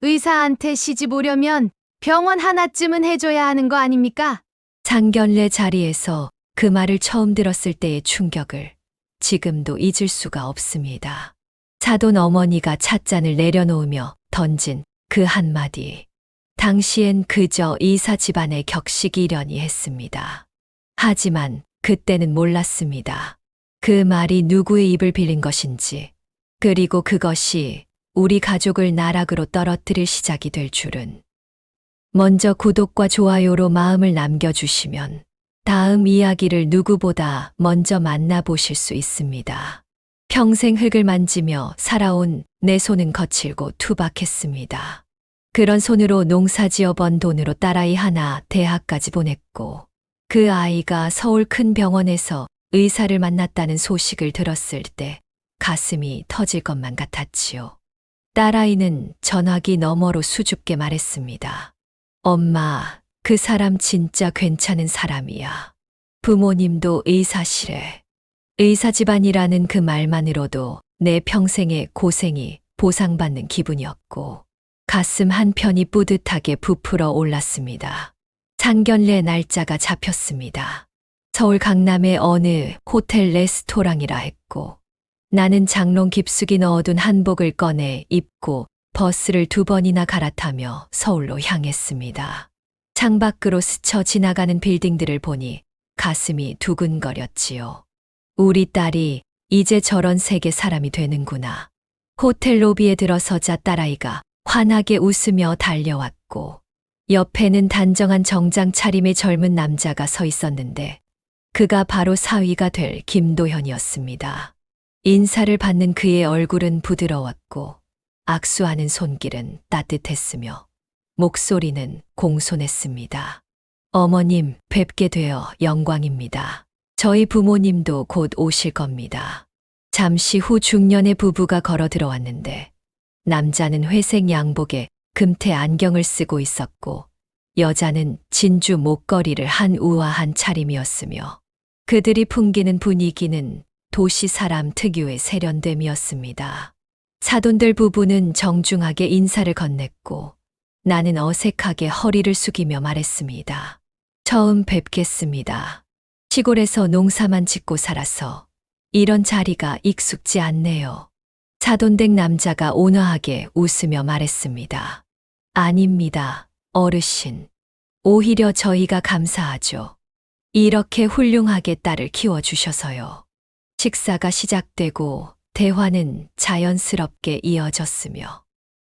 의사한테 시집 오려면 병원 하나쯤은 해줘야 하는 거 아닙니까? 상견례 자리에서 그 말을 처음 들었을 때의 충격을 지금도 잊을 수가 없습니다. 사돈 어머니가 찻잔을 내려놓으며 던진 그 한마디. 당시엔 그저 이사 집안의 격식이려니 했습니다. 하지만 그때는 몰랐습니다. 그 말이 누구의 입을 빌린 것인지, 그리고 그것이 우리 가족을 나락으로 떨어뜨릴 시작이 될 줄은. 먼저 구독과 좋아요로 마음을 남겨주시면 다음 이야기를 누구보다 먼저 만나보실 수 있습니다. 평생 흙을 만지며 살아온 내 손은 거칠고 투박했습니다. 그런 손으로 농사지어 번 돈으로 딸아이 하나 대학까지 보냈고, 그 아이가 서울 큰 병원에서 의사를 만났다는 소식을 들었을 때 가슴이 터질 것만 같았지요. 딸아이는 전화기 너머로 수줍게 말했습니다. 엄마, 그 사람 진짜 괜찮은 사람이야. 부모님도 의사시래. 의사 집안이라는 그 말만으로도 내 평생의 고생이 보상받는 기분이었고, 가슴 한편이 뿌듯하게 부풀어 올랐습니다. 상견례 날짜가 잡혔습니다. 서울 강남의 어느 호텔 레스토랑이라 했고, 나는 장롱 깊숙이 넣어둔 한복을 꺼내 입고 버스를 2번이나 갈아타며 서울로 향했습니다. 창밖으로 스쳐 지나가는 빌딩들을 보니 가슴이 두근거렸지요. 우리 딸이 이제 저런 세계 사람이 되는구나. 호텔 로비에 들어서자 딸아이가 환하게 웃으며 달려왔고, 옆에는 단정한 정장 차림의 젊은 남자가 서 있었는데, 그가 바로 사위가 될 김도현이었습니다. 인사를 받는 그의 얼굴은 부드러웠고, 악수하는 손길은 따뜻했으며, 목소리는 공손했습니다. 어머님, 뵙게 되어 영광입니다. 저희 부모님도 곧 오실 겁니다. 잠시 후 중년의 부부가 걸어 들어왔는데, 남자는 회색 양복에 금태 안경을 쓰고 있었고, 여자는 진주 목걸이를 한 우아한 차림이었으며, 그들이 풍기는 분위기는 도시 사람 특유의 세련됨이었습니다. 사돈들 부부는 정중하게 인사를 건넸고, 나는 어색하게 허리를 숙이며 말했습니다. 처음 뵙겠습니다. 시골에서 농사만 짓고 살아서 이런 자리가 익숙지 않네요. 사돈댁 남자가 온화하게 웃으며 말했습니다. 아닙니다, 어르신. 오히려 저희가 감사하죠. 이렇게 훌륭하게 딸을 키워주셔서요. 식사가 시작되고 대화는 자연스럽게 이어졌으며,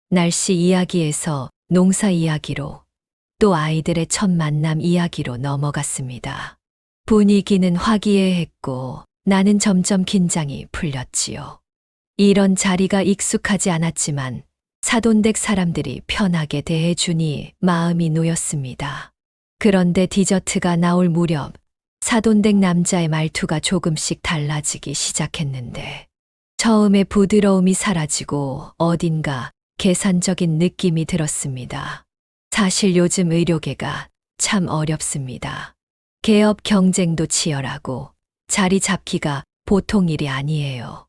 날씨 이야기에서 농사 이야기로, 또 아이들의 첫 만남 이야기로 넘어갔습니다. 분위기는 화기애애했고 나는 점점 긴장이 풀렸지요. 이런 자리가 익숙하지 않았지만 사돈댁 사람들이 편하게 대해주니 마음이 놓였습니다. 그런데 디저트가 나올 무렵 사돈댁 남자의 말투가 조금씩 달라지기 시작했는데, 처음에 부드러움이 사라지고 어딘가 계산적인 느낌이 들었습니다. 사실 요즘 의료계가 참 어렵습니다. 개업 경쟁도 치열하고 자리 잡기가 보통 일이 아니에요.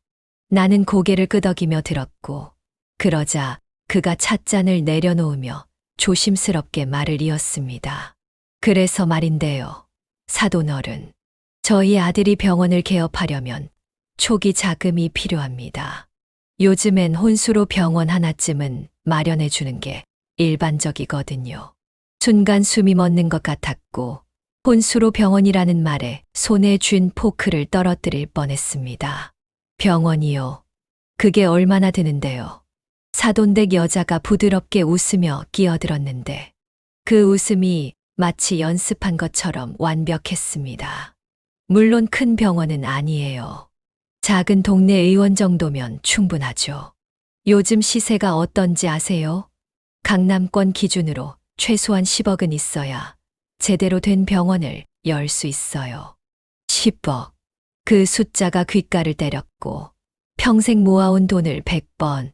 나는 고개를 끄덕이며 들었고, 그러자 그가 찻잔을 내려놓으며 조심스럽게 말을 이었습니다. 그래서 말인데요, 사돈어른. 저희 아들이 병원을 개업하려면 초기 자금이 필요합니다. 요즘엔 혼수로 병원 하나쯤은 마련해 주는 게 일반적이거든요. 순간 숨이 멎는 것 같았고, 혼수로 병원이라는 말에 손에 쥔 포크를 떨어뜨릴 뻔했습니다. 병원이요? 그게 얼마나 드는데요? 사돈댁 여자가 부드럽게 웃으며 끼어들었는데, 그 웃음이 마치 연습한 것처럼 완벽했습니다. 물론 큰 병원은 아니에요. 작은 동네 의원 정도면 충분하죠. 요즘 시세가 어떤지 아세요? 강남권 기준으로 최소한 10억은 있어야 제대로 된 병원을 열 수 있어요. 10억. 그 숫자가 귓가를 때렸고, 평생 모아온 돈을 100번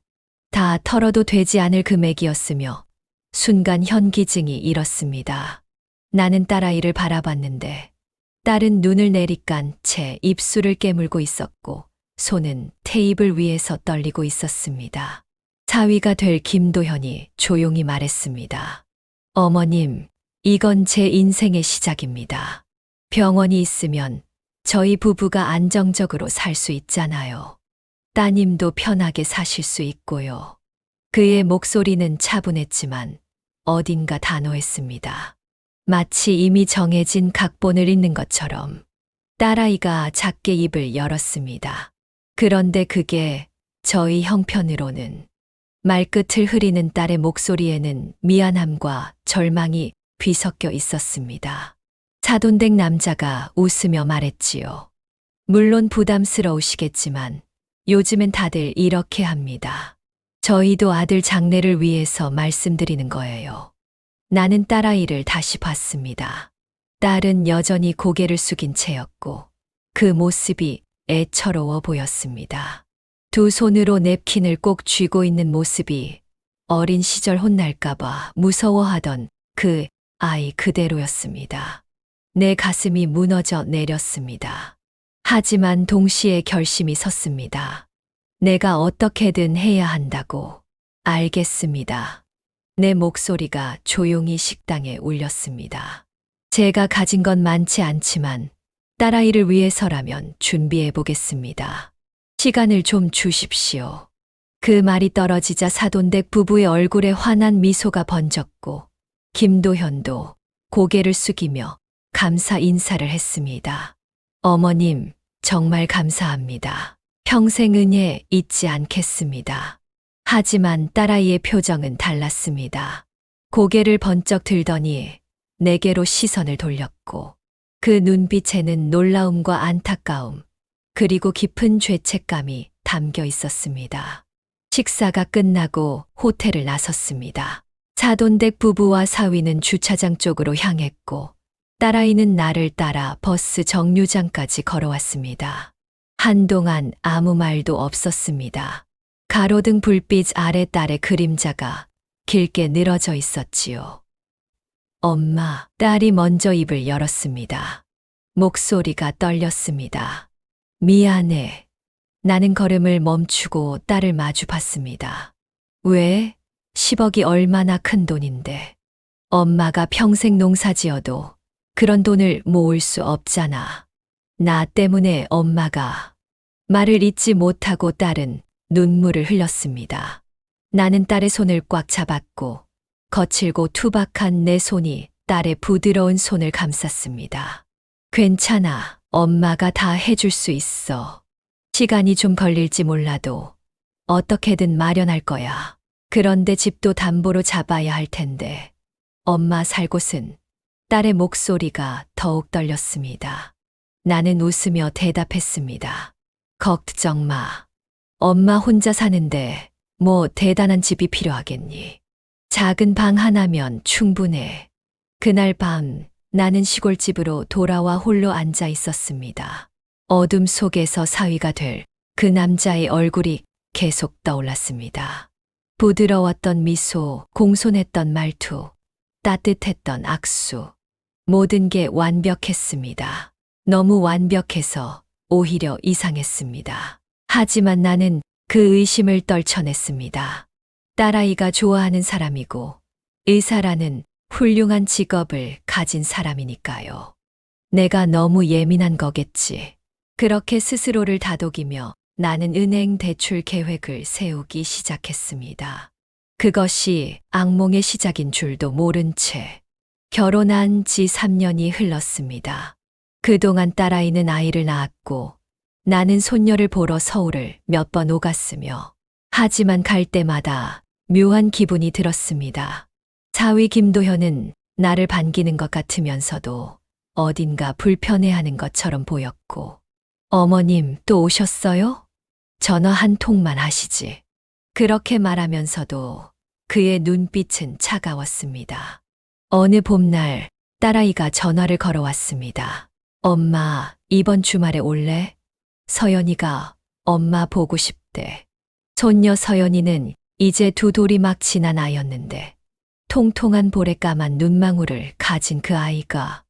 다 털어도 되지 않을 금액이었으며, 순간 현기증이 일었습니다. 나는 딸아이를 바라봤는데, 딸은 눈을 내리깐 채 입술을 깨물고 있었고, 손은 테이블 위에서 떨리고 있었습니다. 사위가 될 김도현이 조용히 말했습니다. 어머님, 이건 제 인생의 시작입니다. 병원이 있으면 저희 부부가 안정적으로 살 수 있잖아요. 따님도 편하게 사실 수 있고요. 그의 목소리는 차분했지만 어딘가 단호했습니다. 마치 이미 정해진 각본을 읽는 것처럼. 딸아이가 작게 입을 열었습니다. 그런데 그게 저희 형편으로는 말끝을 흐리는 딸의 목소리에는 미안함과 절망이 뒤섞여 있었습니다. 사돈댁 남자가 웃으며 말했지요. 물론 부담스러우시겠지만 요즘엔 다들 이렇게 합니다. 저희도 아들 장래를 위해서 말씀드리는 거예요. 나는 딸아이를 다시 봤습니다. 딸은 여전히 고개를 숙인 채였고 그 모습이 애처로워 보였습니다. 두 손으로 냅킨을 꼭 쥐고 있는 모습이 어린 시절 혼날까봐 무서워하던 그 아이 그대로였습니다. 내 가슴이 무너져 내렸습니다. 하지만 동시에 결심이 섰습니다. 내가 어떻게든 해야 한다고. 알겠습니다. 내 목소리가 조용히 식당에 울렸습니다. 제가 가진 건 많지 않지만 딸아이를 위해서라면 준비해 보겠습니다. 시간을 좀 주십시오. 그 말이 떨어지자 사돈댁 부부의 얼굴에 환한 미소가 번졌고 김도현도 고개를 숙이며 감사 인사를 했습니다. 어머님, 정말 감사합니다. 평생 은혜 잊지 않겠습니다. 하지만 딸아이의 표정은 달랐습니다. 고개를 번쩍 들더니 내게로 시선을 돌렸고 그 눈빛에는 놀라움과 안타까움 그리고 깊은 죄책감이 담겨 있었습니다. 식사가 끝나고 호텔을 나섰습니다. 사돈댁 부부와 사위는 주차장 쪽으로 향했고 딸아이는 나를 따라 버스 정류장까지 걸어왔습니다. 한동안 아무 말도 없었습니다. 가로등 불빛 아래 딸의 그림자가 길게 늘어져 있었지요. 엄마, 딸이 먼저 입을 열었습니다. 목소리가 떨렸습니다. 미안해. 나는 걸음을 멈추고 딸을 마주 봤습니다. 왜? 10억이 얼마나 큰 돈인데. 엄마가 평생 농사 지어도 그런 돈을 모을 수 없잖아. 나 때문에 엄마가. 말을 잇지 못하고 딸은 눈물을 흘렸습니다. 나는 딸의 손을 꽉 잡았고 거칠고 투박한 내 손이 딸의 부드러운 손을 감쌌습니다. 괜찮아. 엄마가 다 해줄 수 있어. 시간이 좀 걸릴지 몰라도 어떻게든 마련할 거야. 그런데 집도 담보로 잡아야 할 텐데. 엄마 살 곳은. 딸의 목소리가 더욱 떨렸습니다. 나는 웃으며 대답했습니다. 걱정 마. 엄마 혼자 사는데 뭐 대단한 집이 필요하겠니? 작은 방 하나면 충분해. 그날 밤 나는 시골집으로 돌아와 홀로 앉아 있었습니다. 어둠 속에서 사위가 될 그 남자의 얼굴이 계속 떠올랐습니다. 부드러웠던 미소, 공손했던 말투, 따뜻했던 악수. 모든 게 완벽했습니다. 너무 완벽해서 오히려 이상했습니다. 하지만 나는 그 의심을 떨쳐냈습니다. 딸아이가 좋아하는 사람이고 의사라는 훌륭한 직업을 가진 사람이니까요. 내가 너무 예민한 거겠지. 그렇게 스스로를 다독이며 나는 은행 대출 계획을 세우기 시작했습니다. 그것이 악몽의 시작인 줄도 모른 채 결혼한 지 3년이 흘렀습니다. 그동안 딸아이는 아이를 낳았고 나는 손녀를 보러 서울을 몇 번 오갔으며 하지만 갈 때마다 묘한 기분이 들었습니다. 사위 김도현은 나를 반기는 것 같으면서도 어딘가 불편해하는 것처럼 보였고 어머님 또 오셨어요? 전화 한 통만 하시지. 그렇게 말하면서도 그의 눈빛은 차가웠습니다. 어느 봄날 딸아이가 전화를 걸어왔습니다. 엄마, 이번 주말에 올래? 서연이가 엄마 보고 싶대. 손녀 서연이는 이제 두 돌이 막 지난 아이였는데 통통한 볼에 까만 눈망울을 가진 그 아이가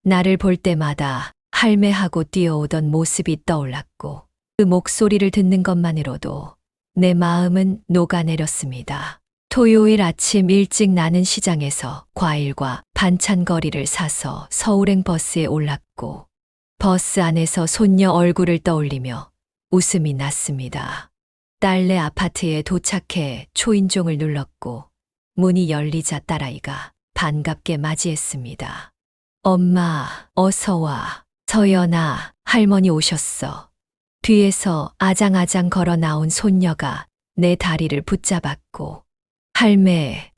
나를 볼 때마다 할매하고 뛰어오던 모습이 떠올랐고 그 목소리를 듣는 것만으로도 내 마음은 녹아내렸습니다. 토요일 아침 일찍 나는 시장에서 과일과 반찬거리를 사서 서울행 버스에 올랐고 버스 안에서 손녀 얼굴을 떠올리며 웃음이 났습니다. 딸네 아파트에 도착해 초인종을 눌렀고 문이 열리자 딸아이가 반갑게 맞이했습니다. 엄마, 어서 와. 서연아, 할머니 오셨어. 뒤에서 아장아장 걸어 나온 손녀가 내 다리를 붙잡았고 할매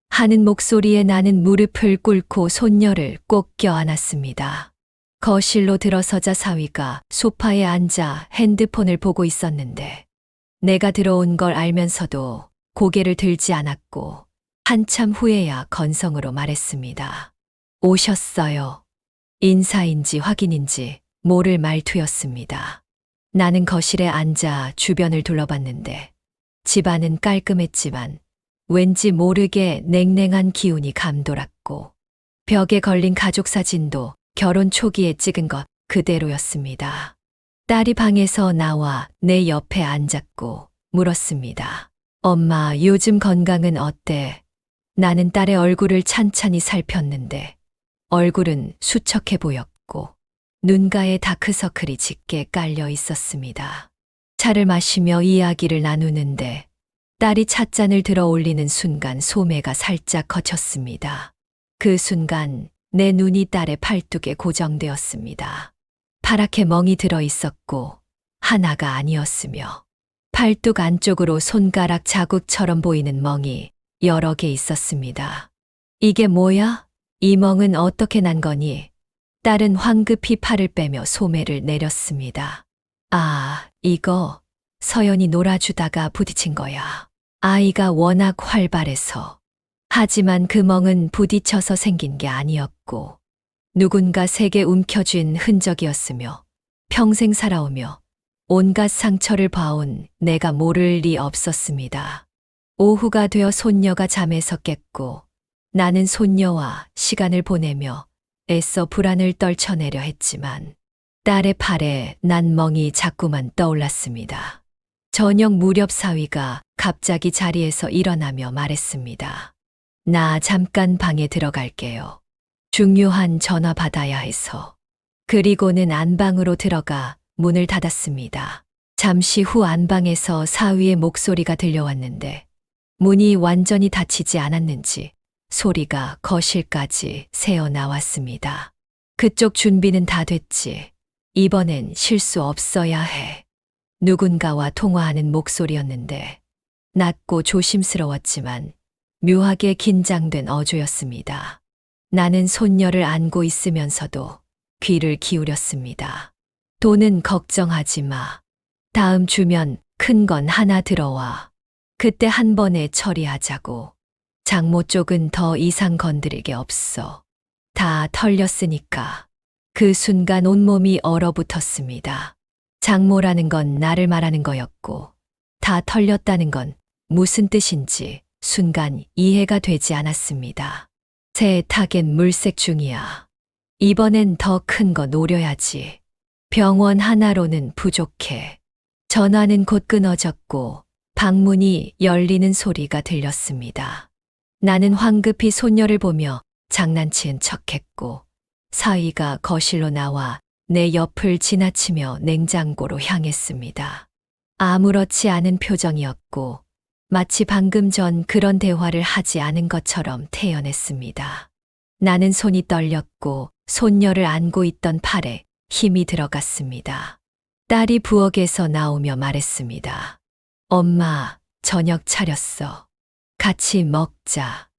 하는 목소리에 나는 무릎을 꿇고 손녀를 꼭 껴안았습니다. 거실로 들어서자 사위가 소파에 앉아 핸드폰을 보고 있었는데 내가 들어온 걸 알면서도 고개를 들지 않았고 한참 후에야 건성으로 말했습니다. 오셨어요. 인사인지 확인인지 모를 말투였습니다. 나는 거실에 앉아 주변을 둘러봤는데 집안은 깔끔했지만 왠지 모르게 냉랭한 기운이 감돌았고 벽에 걸린 가족 사진도 결혼 초기에 찍은 것 그대로였습니다. 딸이 방에서 나와 내 옆에 앉았고 물었습니다. 엄마, 요즘 건강은 어때? 나는 딸의 얼굴을 찬찬히 살폈는데 얼굴은 수척해 보였고 눈가에 다크서클이 짙게 깔려 있었습니다. 차를 마시며 이야기를 나누는데 딸이 찻잔을 들어 올리는 순간 소매가 살짝 거쳤습니다. 그 순간 내 눈이 딸의 팔뚝에 고정되었습니다. 파랗게 멍이 들어 있었고 하나가 아니었으며 팔뚝 안쪽으로 손가락 자국처럼 보이는 멍이 여러 개 있었습니다. 이게 뭐야? 이 멍은 어떻게 난 거니? 딸은 황급히 팔을 빼며 소매를 내렸습니다. 아, 이거 서연이 놀아주다가 부딪힌 거야. 아이가 워낙 활발해서. 하지만 그 멍은 부딪혀서 생긴 게 아니었고 누군가 세게 움켜쥔 흔적이었으며 평생 살아오며 온갖 상처를 봐온 내가 모를 리 없었습니다. 오후가 되어 손녀가 잠에서 깼고 나는 손녀와 시간을 보내며 애써 불안을 떨쳐내려 했지만 딸의 팔에 난 멍이 자꾸만 떠올랐습니다. 저녁 무렵 사위가 갑자기 자리에서 일어나며 말했습니다. 나 잠깐 방에 들어갈게요. 중요한 전화 받아야 해서. 그리고는 안방으로 들어가 문을 닫았습니다. 잠시 후 안방에서 사위의 목소리가 들려왔는데 문이 완전히 닫히지 않았는지 소리가 거실까지 새어 나왔습니다. 그쪽 준비는 다 됐지. 이번엔 실수 없어야 해. 누군가와 통화하는 목소리였는데 낮고 조심스러웠지만 묘하게 긴장된 어조였습니다. 나는 손녀를 안고 있으면서도 귀를 기울였습니다. 돈은 걱정하지 마. 다음 주면 큰 건 하나 들어와. 그때 한 번에 처리하자고. 장모 쪽은 더 이상 건드릴 게 없어. 다 털렸으니까. 그 순간 온몸이 얼어붙었습니다. 장모라는 건 나를 말하는 거였고 다 털렸다는 건 무슨 뜻인지 순간 이해가 되지 않았습니다. 새 타겟 물색 중이야. 이번엔 더 큰 거 노려야지. 병원 하나로는 부족해. 전화는 곧 끊어졌고 방문이 열리는 소리가 들렸습니다. 나는 황급히 손녀를 보며 장난치는 척했고 사위가 거실로 나와 내 옆을 지나치며 냉장고로 향했습니다. 아무렇지 않은 표정이었고 마치 방금 전 그런 대화를 하지 않은 것처럼 태연했습니다. 나는 손이 떨렸고 손녀를 안고 있던 팔에 힘이 들어갔습니다. 딸이 부엌에서 나오며 말했습니다. 엄마, 저녁 차렸어. 같이 먹자.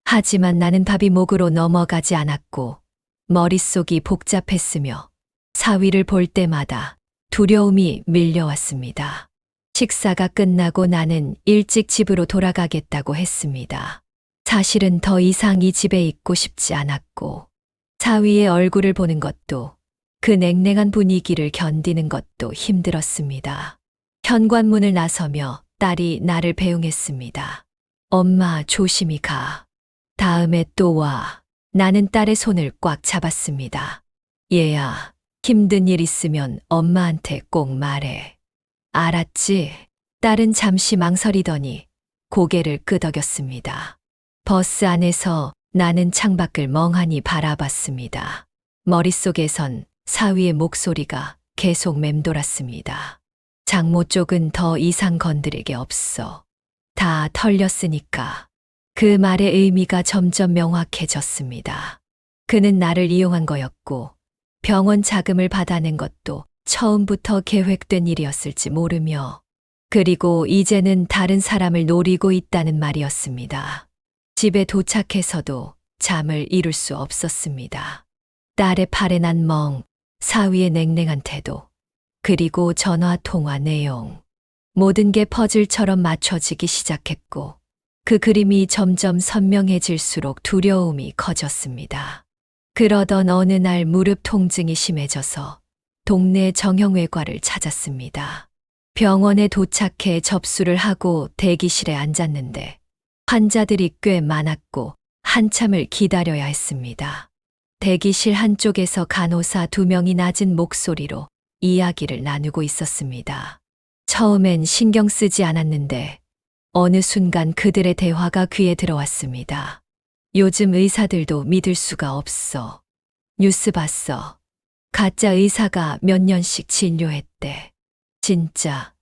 하지만 나는 밥이 목으로 넘어가지 않았고 머릿속이 복잡했으며 사위를 볼 때마다 두려움이 밀려왔습니다. 식사가 끝나고 나는 일찍 집으로 돌아가겠다고 했습니다. 사실은 더 이상 이 집에 있고 싶지 않았고 사위의 얼굴을 보는 것도 그 냉랭한 분위기를 견디는 것도 힘들었습니다. 현관문을 나서며 딸이 나를 배웅했습니다. 엄마, 조심히 가. 다음에 또 와. 나는 딸의 손을 꽉 잡았습니다. 얘야, 힘든 일 있으면 엄마한테 꼭 말해. 알았지? 딸은 잠시 망설이더니 고개를 끄덕였습니다. 버스 안에서 나는 창밖을 멍하니 바라봤습니다. 머릿속에선 사위의 목소리가 계속 맴돌았습니다. 장모 쪽은 더 이상 건드릴 게 없어. 다 털렸으니까. 그 말의 의미가 점점 명확해졌습니다. 그는 나를 이용한 거였고 병원 자금을 받아낸 것도 처음부터 계획된 일이었을지 모르며 그리고 이제는 다른 사람을 노리고 있다는 말이었습니다. 집에 도착해서도 잠을 이룰 수 없었습니다. 딸의 팔에 난 멍, 사위의 냉랭한 태도, 그리고 전화 통화 내용. 모든 게 퍼즐처럼 맞춰지기 시작했고 그 그림이 점점 선명해질수록 두려움이 커졌습니다. 그러던 어느 날 무릎 통증이 심해져서 동네 정형외과를 찾았습니다. 병원에 도착해 접수를 하고 대기실에 앉았는데 환자들이 꽤 많았고 한참을 기다려야 했습니다. 대기실 한쪽에서 간호사 2명이 낮은 목소리로 이야기를 나누고 있었습니다. 처음엔 신경 쓰지 않았는데 어느 순간 그들의 대화가 귀에 들어왔습니다. 요즘 의사들도 믿을 수가 없어. 뉴스 봤어. 가짜 의사가 몇 년씩 진료했대. 진짜.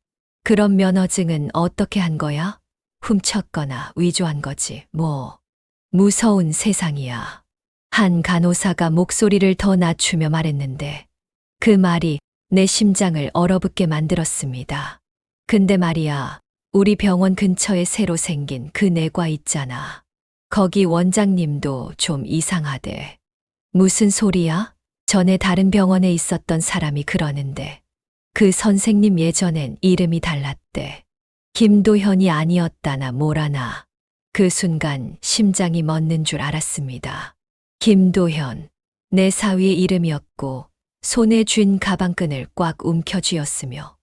그런 면허증은 어떻게 한 거야? 훔쳤거나 위조한 거지, 뭐. 무서운 세상이야. 한 간호사가 목소리를 더 낮추며 말했는데 그 말이 내 심장을 얼어붙게 만들었습니다. 근데 말이야, 우리 병원 근처에 새로 생긴 그 내과 있잖아. 거기 원장님도 좀 이상하대. 무슨 소리야? 전에 다른 병원에 있었던 사람이 그러는데 그 선생님 예전엔 이름이 달랐대. 김도현이 아니었다나 뭐라나. 그 순간 심장이 멎는 줄 알았습니다. 김도현, 내 사위의 이름이었고 손에 쥔 가방끈을 꽉 움켜쥐었으며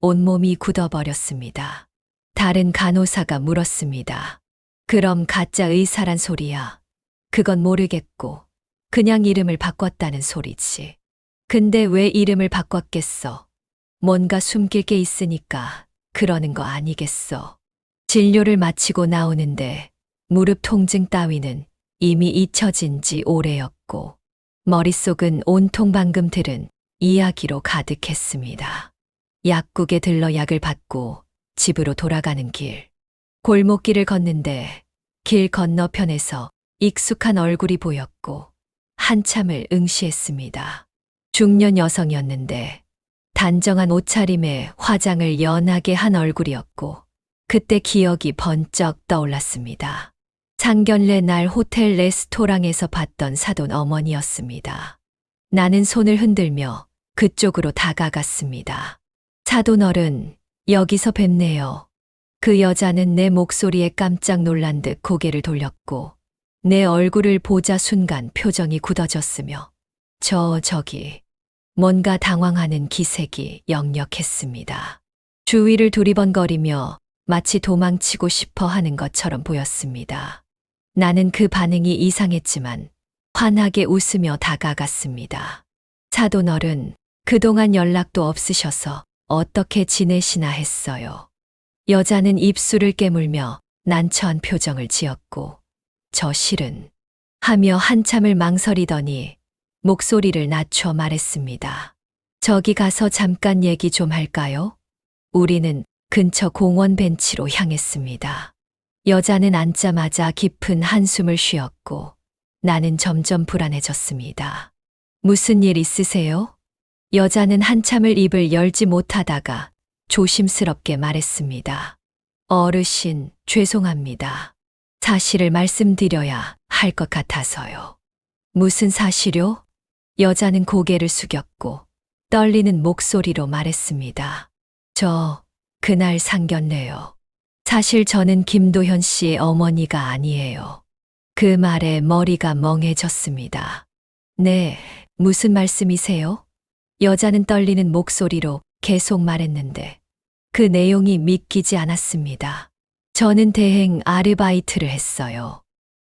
온몸이 굳어버렸습니다. 다른 간호사가 물었습니다. 그럼 가짜 의사란 소리야? 그건 모르겠고 그냥 이름을 바꿨다는 소리지. 근데 왜 이름을 바꿨겠어? 뭔가 숨길 게 있으니까 그러는 거 아니겠어. 진료를 마치고 나오는데 무릎 통증 따위는 이미 잊혀진 지 오래였고 머릿속은 온통 방금 들은 이야기로 가득했습니다. 약국에 들러 약을 받고 집으로 돌아가는 길. 골목길을 걷는데 길 건너편에서 익숙한 얼굴이 보였고 한참을 응시했습니다. 중년 여성이었는데 단정한 옷차림에 화장을 연하게 한 얼굴이었고 그때 기억이 번쩍 떠올랐습니다. 상견례 날 호텔 레스토랑에서 봤던 사돈 어머니였습니다. 나는 손을 흔들며 그쪽으로 다가갔습니다. 사돈 어른, 여기서 뵙네요. 그 여자는 내 목소리에 깜짝 놀란 듯 고개를 돌렸고 내 얼굴을 보자 순간 표정이 굳어졌으며 저기 뭔가 당황하는 기색이 역력했습니다. 주위를 두리번거리며 마치 도망치고 싶어 하는 것처럼 보였습니다. 나는 그 반응이 이상했지만 환하게 웃으며 다가갔습니다. 사돈 어른, 그동안 연락도 없으셔서 어떻게 지내시나 했어요. 여자는 입술을 깨물며 난처한 표정을 지었고 저 실은 하며 한참을 망설이더니 목소리를 낮춰 말했습니다. 저기 가서 잠깐 얘기 좀 할까요? 우리는 근처 공원 벤치로 향했습니다. 여자는 앉자마자 깊은 한숨을 쉬었고 나는 점점 불안해졌습니다. 무슨 일 있으세요? 여자는 한참을 입을 열지 못하다가 조심스럽게 말했습니다. 어르신, 죄송합니다. 사실을 말씀드려야 할 것 같아서요. 무슨 사실요? 여자는 고개를 숙였고 떨리는 목소리로 말했습니다. 저, 그날 상견례요. 사실 저는 김도현 씨의 어머니가 아니에요. 그 말에 머리가 멍해졌습니다. 네, 무슨 말씀이세요? 여자는 떨리는 목소리로 계속 말했는데 그 내용이 믿기지 않았습니다. 저는 대행 아르바이트를 했어요.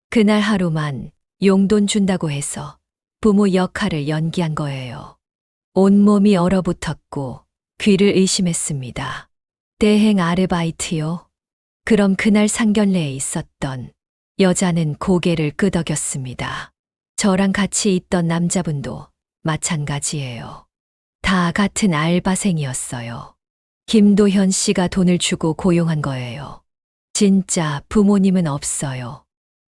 그날 하루만 용돈 준다고 해서 부모 역할을 연기한 거예요. 온몸이 얼어붙었고 귀를 의심했습니다. 대행 아르바이트요. 그럼 그날 상견례에 있었던 여자는 고개를 끄덕였습니다. 저랑 같이 있던 남자분도 마찬가지예요. 다 같은 알바생이었어요. 김도현 씨가 돈을 주고 고용한 거예요. 진짜 부모님은 없어요.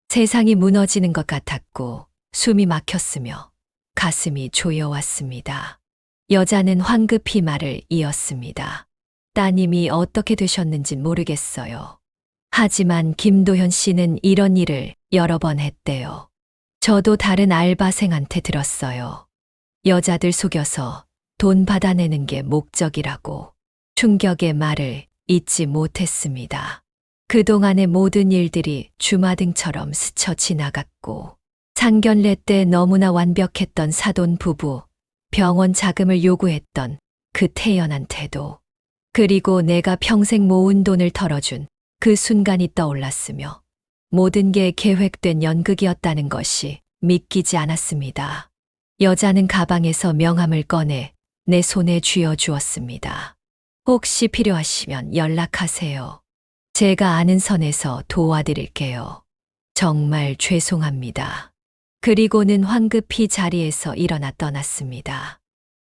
세상이 무너지는 것 같았고 숨이 막혔으며 가슴이 조여왔습니다. 여자는 황급히 말을 이었습니다. 따님이 어떻게 되셨는진 모르겠어요. 하지만 김도현 씨는 이런 일을 여러 번 했대요. 저도 다른 알바생한테 들었어요. 여자들 속여서 돈 받아내는 게 목적이라고. 충격의 말을 잊지 못했습니다. 그동안의 모든 일들이 주마등처럼 스쳐 지나갔고 상견례 때 너무나 완벽했던 사돈 부부, 병원 자금을 요구했던 그 태연한 태도, 그리고 내가 평생 모은 돈을 털어준 그 순간이 떠올랐으며 모든 게 계획된 연극이었다는 것이 믿기지 않았습니다. 여자는 가방에서 명함을 꺼내 내 손에 쥐어주었습니다. 혹시 필요하시면 연락하세요. 제가 아는 선에서 도와드릴게요. 정말 죄송합니다. 그리고는 황급히 자리에서 일어나 떠났습니다.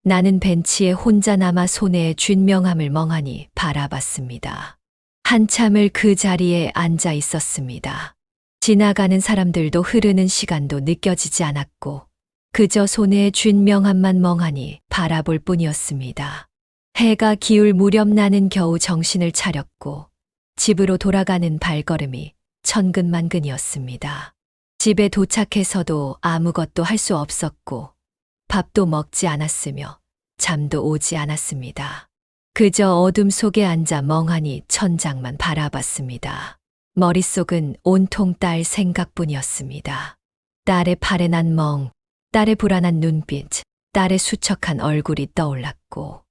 나는 벤치에 혼자 남아 손에 쥔 명함을 멍하니 바라봤습니다. 한참을 그 자리에 앉아 있었습니다. 지나가는 사람들도 흐르는 시간도 느껴지지 않았고 그저 손에 쥔 명함만 멍하니 바라볼 뿐이었습니다. 해가 기울 무렵 나는 겨우 정신을 차렸고 집으로 돌아가는 발걸음이 천근만근이었습니다. 집에 도착해서도 아무것도 할 수 없었고 밥도 먹지 않았으며 잠도 오지 않았습니다. 그저 어둠 속에 앉아 멍하니 천장만 바라봤습니다. 머릿속은 온통 딸 생각뿐이었습니다. 딸의 파래난 멍, 딸의 불안한 눈빛, 딸의 수척한 얼굴이 떠올랐고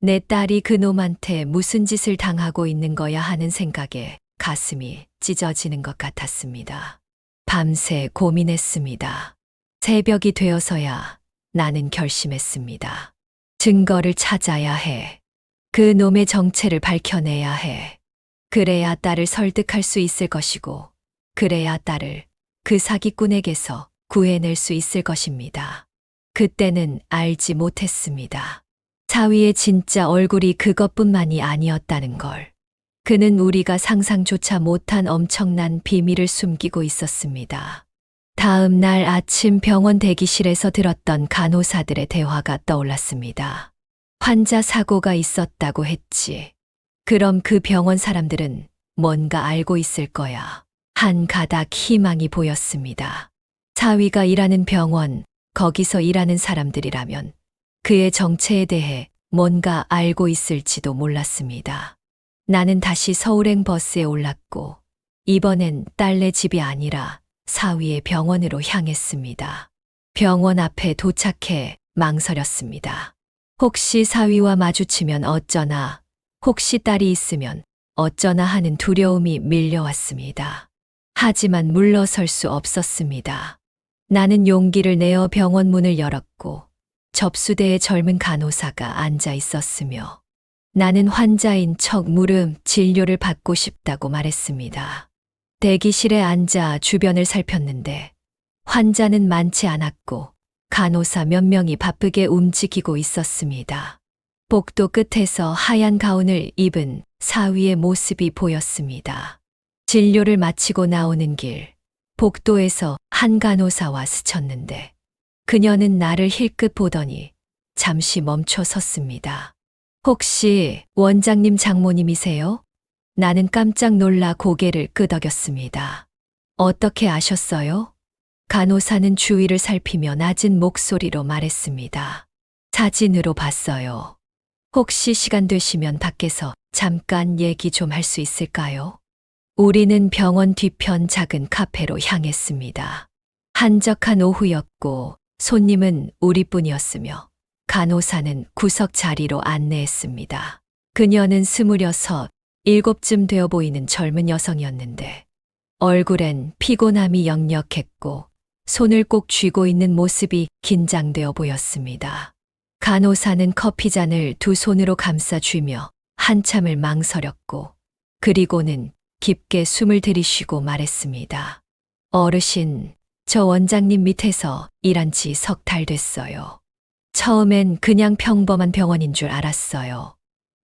내 딸이 그놈한테 무슨 짓을 당하고 있는 거야 하는 생각에 가슴이 찢어지는 것 같았습니다. 밤새 고민했습니다. 새벽이 되어서야 나는 결심했습니다. 증거를 찾아야 해. 그 놈의 정체를 밝혀내야 해. 그래야 딸을 설득할 수 있을 것이고, 그래야 딸을 그 사기꾼에게서 구해낼 수 있을 것입니다. 그때는 알지 못했습니다. 사위의 진짜 얼굴이 그것뿐만이 아니었다는 걸. 그는 우리가 상상조차 못한 엄청난 비밀을 숨기고 있었습니다. 다음 날 아침 병원 대기실에서 들었던 간호사들의 대화가 떠올랐습니다. 환자 사고가 있었다고 했지. 그럼 그 병원 사람들은 뭔가 알고 있을 거야. 한 가닥 희망이 보였습니다. 사위가 일하는 병원, 거기서 일하는 사람들이라면 그의 정체에 대해 뭔가 알고 있을지도 몰랐습니다. 나는 다시 서울행 버스에 올랐고 이번엔 딸네 집이 아니라 사위의 병원으로 향했습니다. 병원 앞에 도착해 망설였습니다. 혹시 사위와 마주치면 어쩌나, 혹시 딸이 있으면 어쩌나 하는 두려움이 밀려왔습니다. 하지만 물러설 수 없었습니다. 나는 용기를 내어 병원 문을 열었고 접수대에 젊은 간호사가 앉아 있었으며 나는 환자인 척 물음 진료를 받고 싶다고 말했습니다. 대기실에 앉아 주변을 살폈는데 환자는 많지 않았고 간호사 몇 명이 바쁘게 움직이고 있었습니다. 복도 끝에서 하얀 가운을 입은 사위의 모습이 보였습니다. 진료를 마치고 나오는 길, 복도에서 한 간호사와 스쳤는데 그녀는 나를 힐끗 보더니 잠시 멈춰 섰습니다. 혹시 원장님 장모님이세요? 나는 깜짝 놀라 고개를 끄덕였습니다. 어떻게 아셨어요? 간호사는 주위를 살피며 낮은 목소리로 말했습니다. 사진으로 봤어요. 혹시 시간 되시면 밖에서 잠깐 얘기 좀 할 수 있을까요? 우리는 병원 뒤편 작은 카페로 향했습니다. 한적한 오후였고 손님은 우리뿐이었으며 간호사는 구석 자리로 안내했습니다. 그녀는 26, 7쯤 되어 보이는 젊은 여성이었는데 얼굴엔 피곤함이 역력했고 손을 꼭 쥐고 있는 모습이 긴장되어 보였습니다. 간호사는 커피잔을 두 손으로 감싸 쥐며 한참을 망설였고, 그리고는 깊게 숨을 들이쉬고 말했습니다. 어르신, 저 원장님 밑에서 일한 지 석 달 됐어요. 처음엔 그냥 평범한 병원인 줄 알았어요.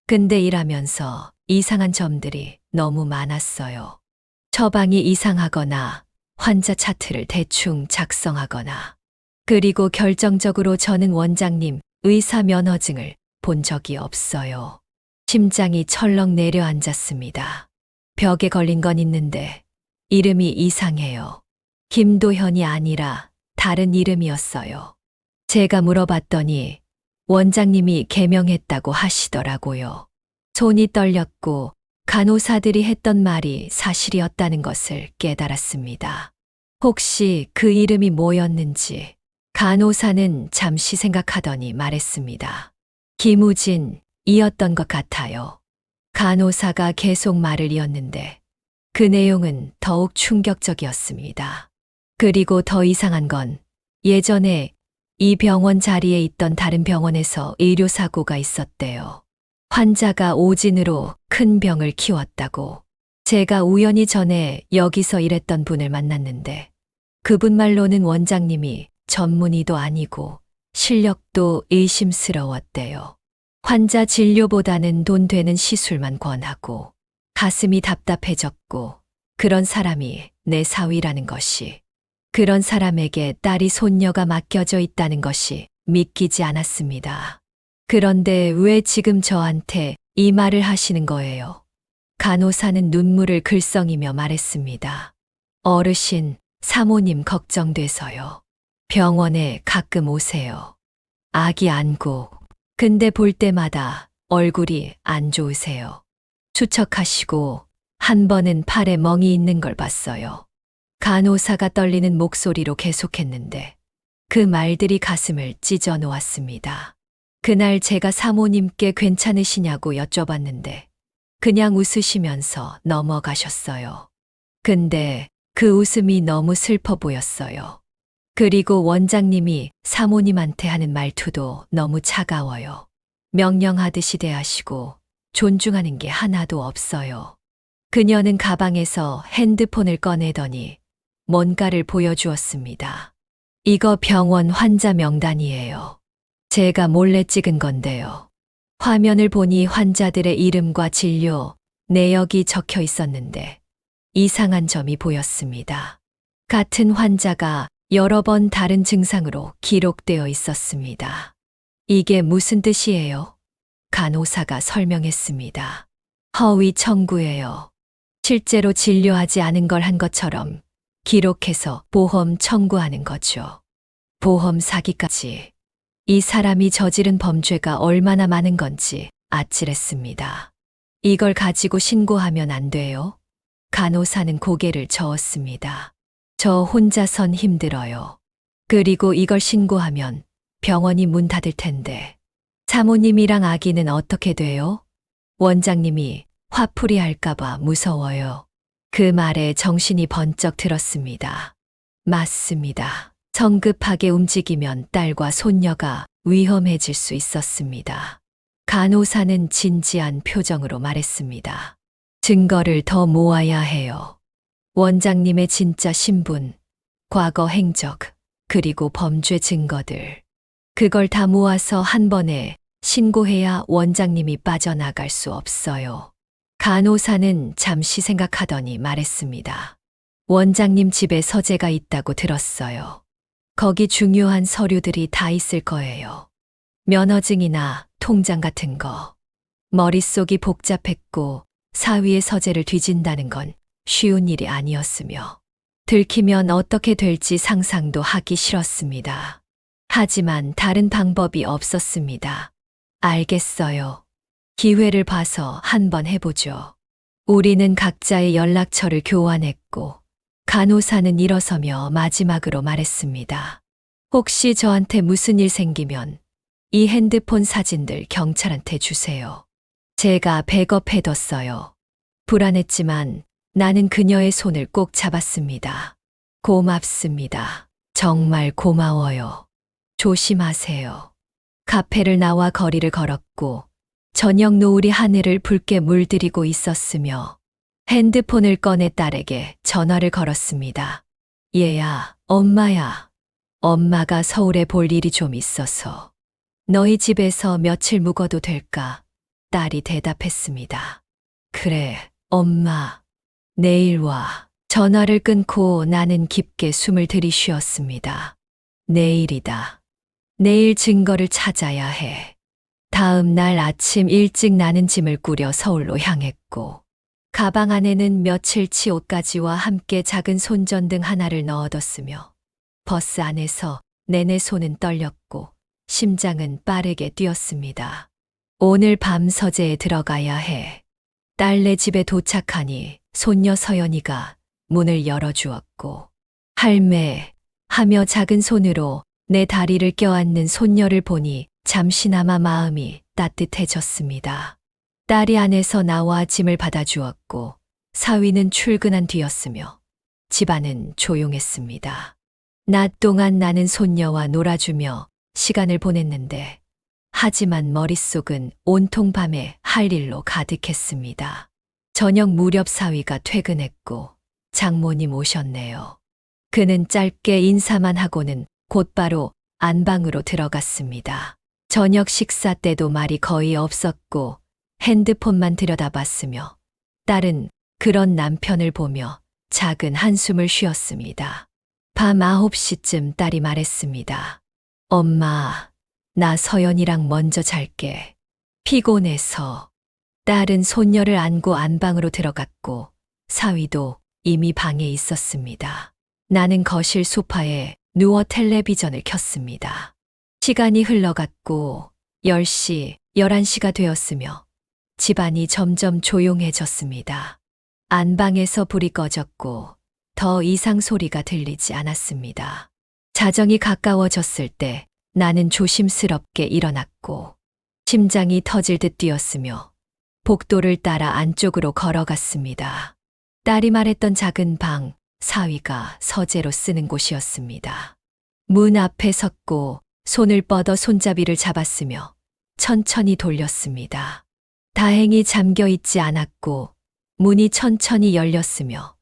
근데 일하면서 이상한 점들이 너무 많았어요. 처방이 이상하거나 환자 차트를 대충 작성하거나, 그리고 결정적으로 저는 원장님 의사 면허증을 본 적이 없어요. 심장이 철렁 내려앉았습니다. 벽에 걸린 건 있는데 이름이 이상해요. 김도현이 아니라 다른 이름이었어요. 제가 물어봤더니 원장님이 개명했다고 하시더라고요. 손이 떨렸고 간호사들이 했던 말이 사실이었다는 것을 깨달았습니다. 혹시 그 이름이 뭐였는지 간호사는 잠시 생각하더니 말했습니다. 김우진이었던 것 같아요. 간호사가 계속 말을 이었는데 그 내용은 더욱 충격적이었습니다. 그리고 더 이상한 건 예전에 이 병원 자리에 있던 다른 병원에서 의료사고가 있었대요. 환자가 오진으로 큰 병을 키웠다고. 제가 우연히 전에 여기서 일했던 분을 만났는데 그분 말로는 원장님이 전문의도 아니고 실력도 의심스러웠대요. 환자 진료보다는 돈 되는 시술만 권하고 가슴이 답답해졌고, 그런 사람이 내 사위라는 것이, 그런 사람에게 딸이 손녀가 맡겨져 있다는 것이 믿기지 않았습니다. 그런데 왜 지금 저한테 이 말을 하시는 거예요? 간호사는 눈물을 글썽이며 말했습니다. 어르신, 사모님 걱정돼서요. 병원에 가끔 오세요. 아기 안고. 근데 볼 때마다 얼굴이 안 좋으세요. 추척하시고 한 번은 팔에 멍이 있는 걸 봤어요. 간호사가 떨리는 목소리로 계속했는데 그 말들이 가슴을 찢어 놓았습니다. 그날 제가 사모님께 괜찮으시냐고 여쭤봤는데 그냥 웃으시면서 넘어가셨어요. 근데 그 웃음이 너무 슬퍼 보였어요. 그리고 원장님이 사모님한테 하는 말투도 너무 차가워요. 명령하듯이 대하시고 존중하는 게 하나도 없어요. 그녀는 가방에서 핸드폰을 꺼내더니 뭔가를 보여주었습니다. 이거 병원 환자 명단이에요. 제가 몰래 찍은 건데요. 화면을 보니 환자들의 이름과 진료, 내역이 적혀 있었는데 이상한 점이 보였습니다. 같은 환자가 여러 번 다른 증상으로 기록되어 있었습니다. 이게 무슨 뜻이에요? 간호사가 설명했습니다. 허위 청구예요. 실제로 진료하지 않은 걸 한 것처럼 기록해서 보험 청구하는 거죠. 보험 사기까지. 이 사람이 저지른 범죄가 얼마나 많은 건지 아찔했습니다. 이걸 가지고 신고하면 안 돼요? 간호사는 고개를 저었습니다. 저 혼자선 힘들어요. 그리고 이걸 신고하면 병원이 문 닫을 텐데. 사모님이랑 아기는 어떻게 돼요? 원장님이 화풀이 할까봐 무서워요. 그 말에 정신이 번쩍 들었습니다. 맞습니다. 성급하게 움직이면 딸과 손녀가 위험해질 수 있었습니다. 간호사는 진지한 표정으로 말했습니다. 증거를 더 모아야 해요. 원장님의 진짜 신분, 과거 행적, 그리고 범죄 증거들. 그걸 다 모아서 한 번에 신고해야 원장님이 빠져나갈 수 없어요. 간호사는 잠시 생각하더니 말했습니다. 원장님 집에 서재가 있다고 들었어요. 거기 중요한 서류들이 다 있을 거예요. 면허증이나 통장 같은 거. 머릿속이 복잡했고 사위의 서재를 뒤진다는 건 쉬운 일이 아니었으며 들키면 어떻게 될지 상상도 하기 싫었습니다. 하지만 다른 방법이 없었습니다. 알겠어요. 기회를 봐서 한번 해보죠. 우리는 각자의 연락처를 교환했고 간호사는 일어서며 마지막으로 말했습니다. 혹시 저한테 무슨 일 생기면 이 핸드폰 사진들 경찰한테 주세요. 제가 백업해뒀어요. 불안했지만 나는 그녀의 손을 꼭 잡았습니다. 고맙습니다. 정말 고마워요. 조심하세요. 카페를 나와 거리를 걸었고 저녁 노을이 하늘을 붉게 물들이고 있었으며 핸드폰을 꺼내 딸에게 전화를 걸었습니다. 얘야, 엄마야. 엄마가 서울에 볼 일이 좀 있어서 너희 집에서 며칠 묵어도 될까? 딸이 대답했습니다. 그래, 엄마. 내일 와. 전화를 끊고 나는 깊게 숨을 들이쉬었습니다. 내일이다. 내일 증거를 찾아야 해. 다음 날 아침 일찍 나는 짐을 꾸려 서울로 향했고, 가방 안에는 며칠치 옷가지와 함께 작은 손전등 하나를 넣어뒀으며, 버스 안에서 내내 손은 떨렸고, 심장은 빠르게 뛰었습니다. 오늘 밤 서재에 들어가야 해. 딸네 집에 도착하니 손녀 서연이가 문을 열어주었고, 할매 하며 작은 손으로 내 다리를 껴안는 손녀를 보니 잠시나마 마음이 따뜻해졌습니다. 딸이 안에서 나와 짐을 받아주었고, 사위는 출근한 뒤였으며 집안은 조용했습니다. 낮 동안 나는 손녀와 놀아주며 시간을 보냈는데, 하지만 머릿속은 온통 밤에 할 일로 가득했습니다. 저녁 무렵 사위가 퇴근했고 장모님 오셨네요. 그는 짧게 인사만 하고는 곧바로 안방으로 들어갔습니다. 저녁 식사 때도 말이 거의 없었고 핸드폰만 들여다봤으며 딸은 그런 남편을 보며 작은 한숨을 쉬었습니다. 밤 9시쯤 딸이 말했습니다. 엄마, 나 서연이랑 먼저 잘게. 피곤해서. 딸은 손녀를 안고 안방으로 들어갔고 사위도 이미 방에 있었습니다. 나는 거실 소파에 누워 텔레비전을 켰습니다. 시간이 흘러갔고 10시, 11시가 되었으며 집안이 점점 조용해졌습니다. 안방에서 불이 꺼졌고 더 이상 소리가 들리지 않았습니다. 자정이 가까워졌을 때 나는 조심스럽게 일어났고 심장이 터질 듯 뛰었으며 복도를 따라 안쪽으로 걸어갔습니다. 딸이 말했던 작은 방, 사위가 서재로 쓰는 곳이었습니다. 문 앞에 섰고 손을 뻗어 손잡이를 잡았으며 천천히 돌렸습니다. 다행히 잠겨 있지 않았고 문이 천천히 열렸으며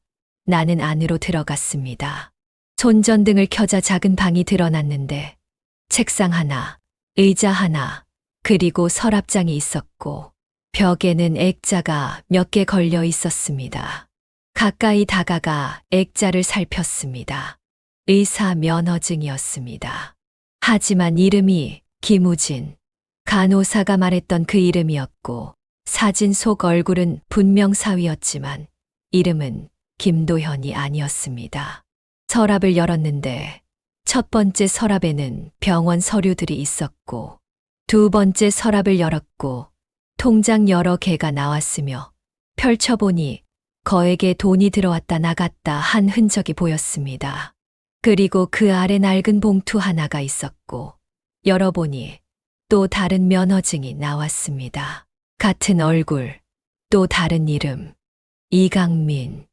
나는 안으로 들어갔습니다. 손전등을 켜자 작은 방이 드러났는데 책상 하나, 의자 하나, 그리고 서랍장이 있었고 벽에는 액자가 몇 개 걸려 있었습니다. 가까이 다가가 액자를 살폈습니다. 의사 면허증이었습니다. 하지만 이름이 김우진, 간호사가 말했던 그 이름이었고 사진 속 얼굴은 분명 사위였지만 이름은 김도현이 아니었습니다. 서랍을 열었는데 첫 번째 서랍에는 병원 서류들이 있었고 두 번째 서랍을 열었고 통장 여러 개가 나왔으며 펼쳐보니 거액의 돈이 들어왔다 나갔다 한 흔적이 보였습니다. 그리고 그 아래 낡은 봉투 하나가 있었고 열어보니 또 다른 면허증이 나왔습니다. 같은 얼굴, 또 다른 이름, 이강민.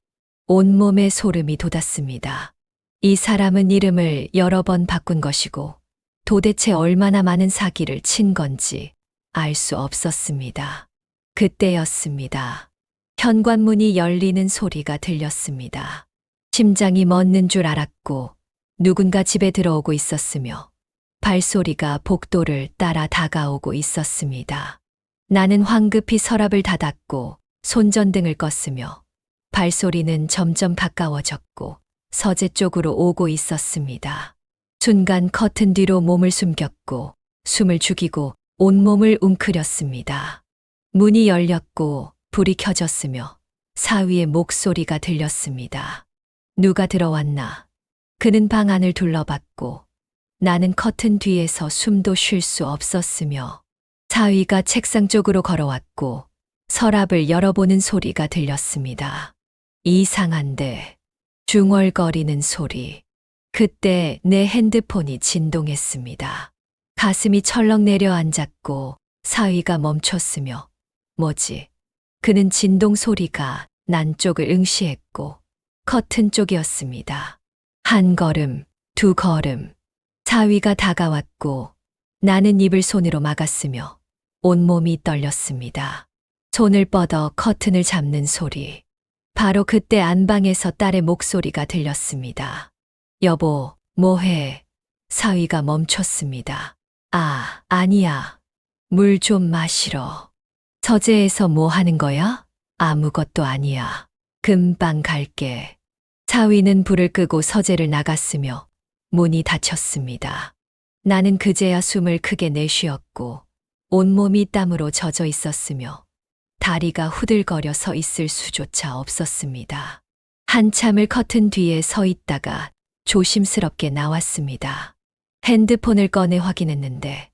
온몸에 소름이 돋았습니다. 이 사람은 이름을 여러 번 바꾼 것이고 도대체 얼마나 많은 사기를 친 건지 알 수 없었습니다. 그때였습니다. 현관문이 열리는 소리가 들렸습니다. 심장이 멎는 줄 알았고 누군가 집에 들어오고 있었으며 발소리가 복도를 따라 다가오고 있었습니다. 나는 황급히 서랍을 닫았고 손전등을 껐으며 발소리는 점점 가까워졌고 서재 쪽으로 오고 있었습니다. 순간 커튼 뒤로 몸을 숨겼고 숨을 죽이고 온몸을 웅크렸습니다. 문이 열렸고 불이 켜졌으며 사위의 목소리가 들렸습니다. 누가 들어왔나? 그는 방 안을 둘러봤고 나는 커튼 뒤에서 숨도 쉴 수 없었으며 사위가 책상 쪽으로 걸어왔고 서랍을 열어보는 소리가 들렸습니다. 이상한데 중얼거리는 소리. 그때 내 핸드폰이 진동했습니다. 가슴이 철렁 내려앉았고 사위가 멈췄으며 뭐지? 그는 진동 소리가 난 쪽을 응시했고 커튼 쪽이었습니다. 한 걸음, 두 걸음. 사위가 다가왔고 나는 입을 손으로 막았으며 온몸이 떨렸습니다. 손을 뻗어 커튼을 잡는 소리. 바로 그때 안방에서 딸의 목소리가 들렸습니다. 여보, 뭐해? 사위가 멈췄습니다. 아, 아니야. 물 좀 마시러. 서재에서 뭐 하는 거야? 아무것도 아니야. 금방 갈게. 사위는 불을 끄고 서재를 나갔으며 문이 닫혔습니다. 나는 그제야 숨을 크게 내쉬었고 온몸이 땀으로 젖어 있었으며 다리가 후들거려 서 있을 수조차 없었습니다. 한참을 커튼 뒤에 서 있다가 조심스럽게 나왔습니다. 핸드폰을 꺼내 확인했는데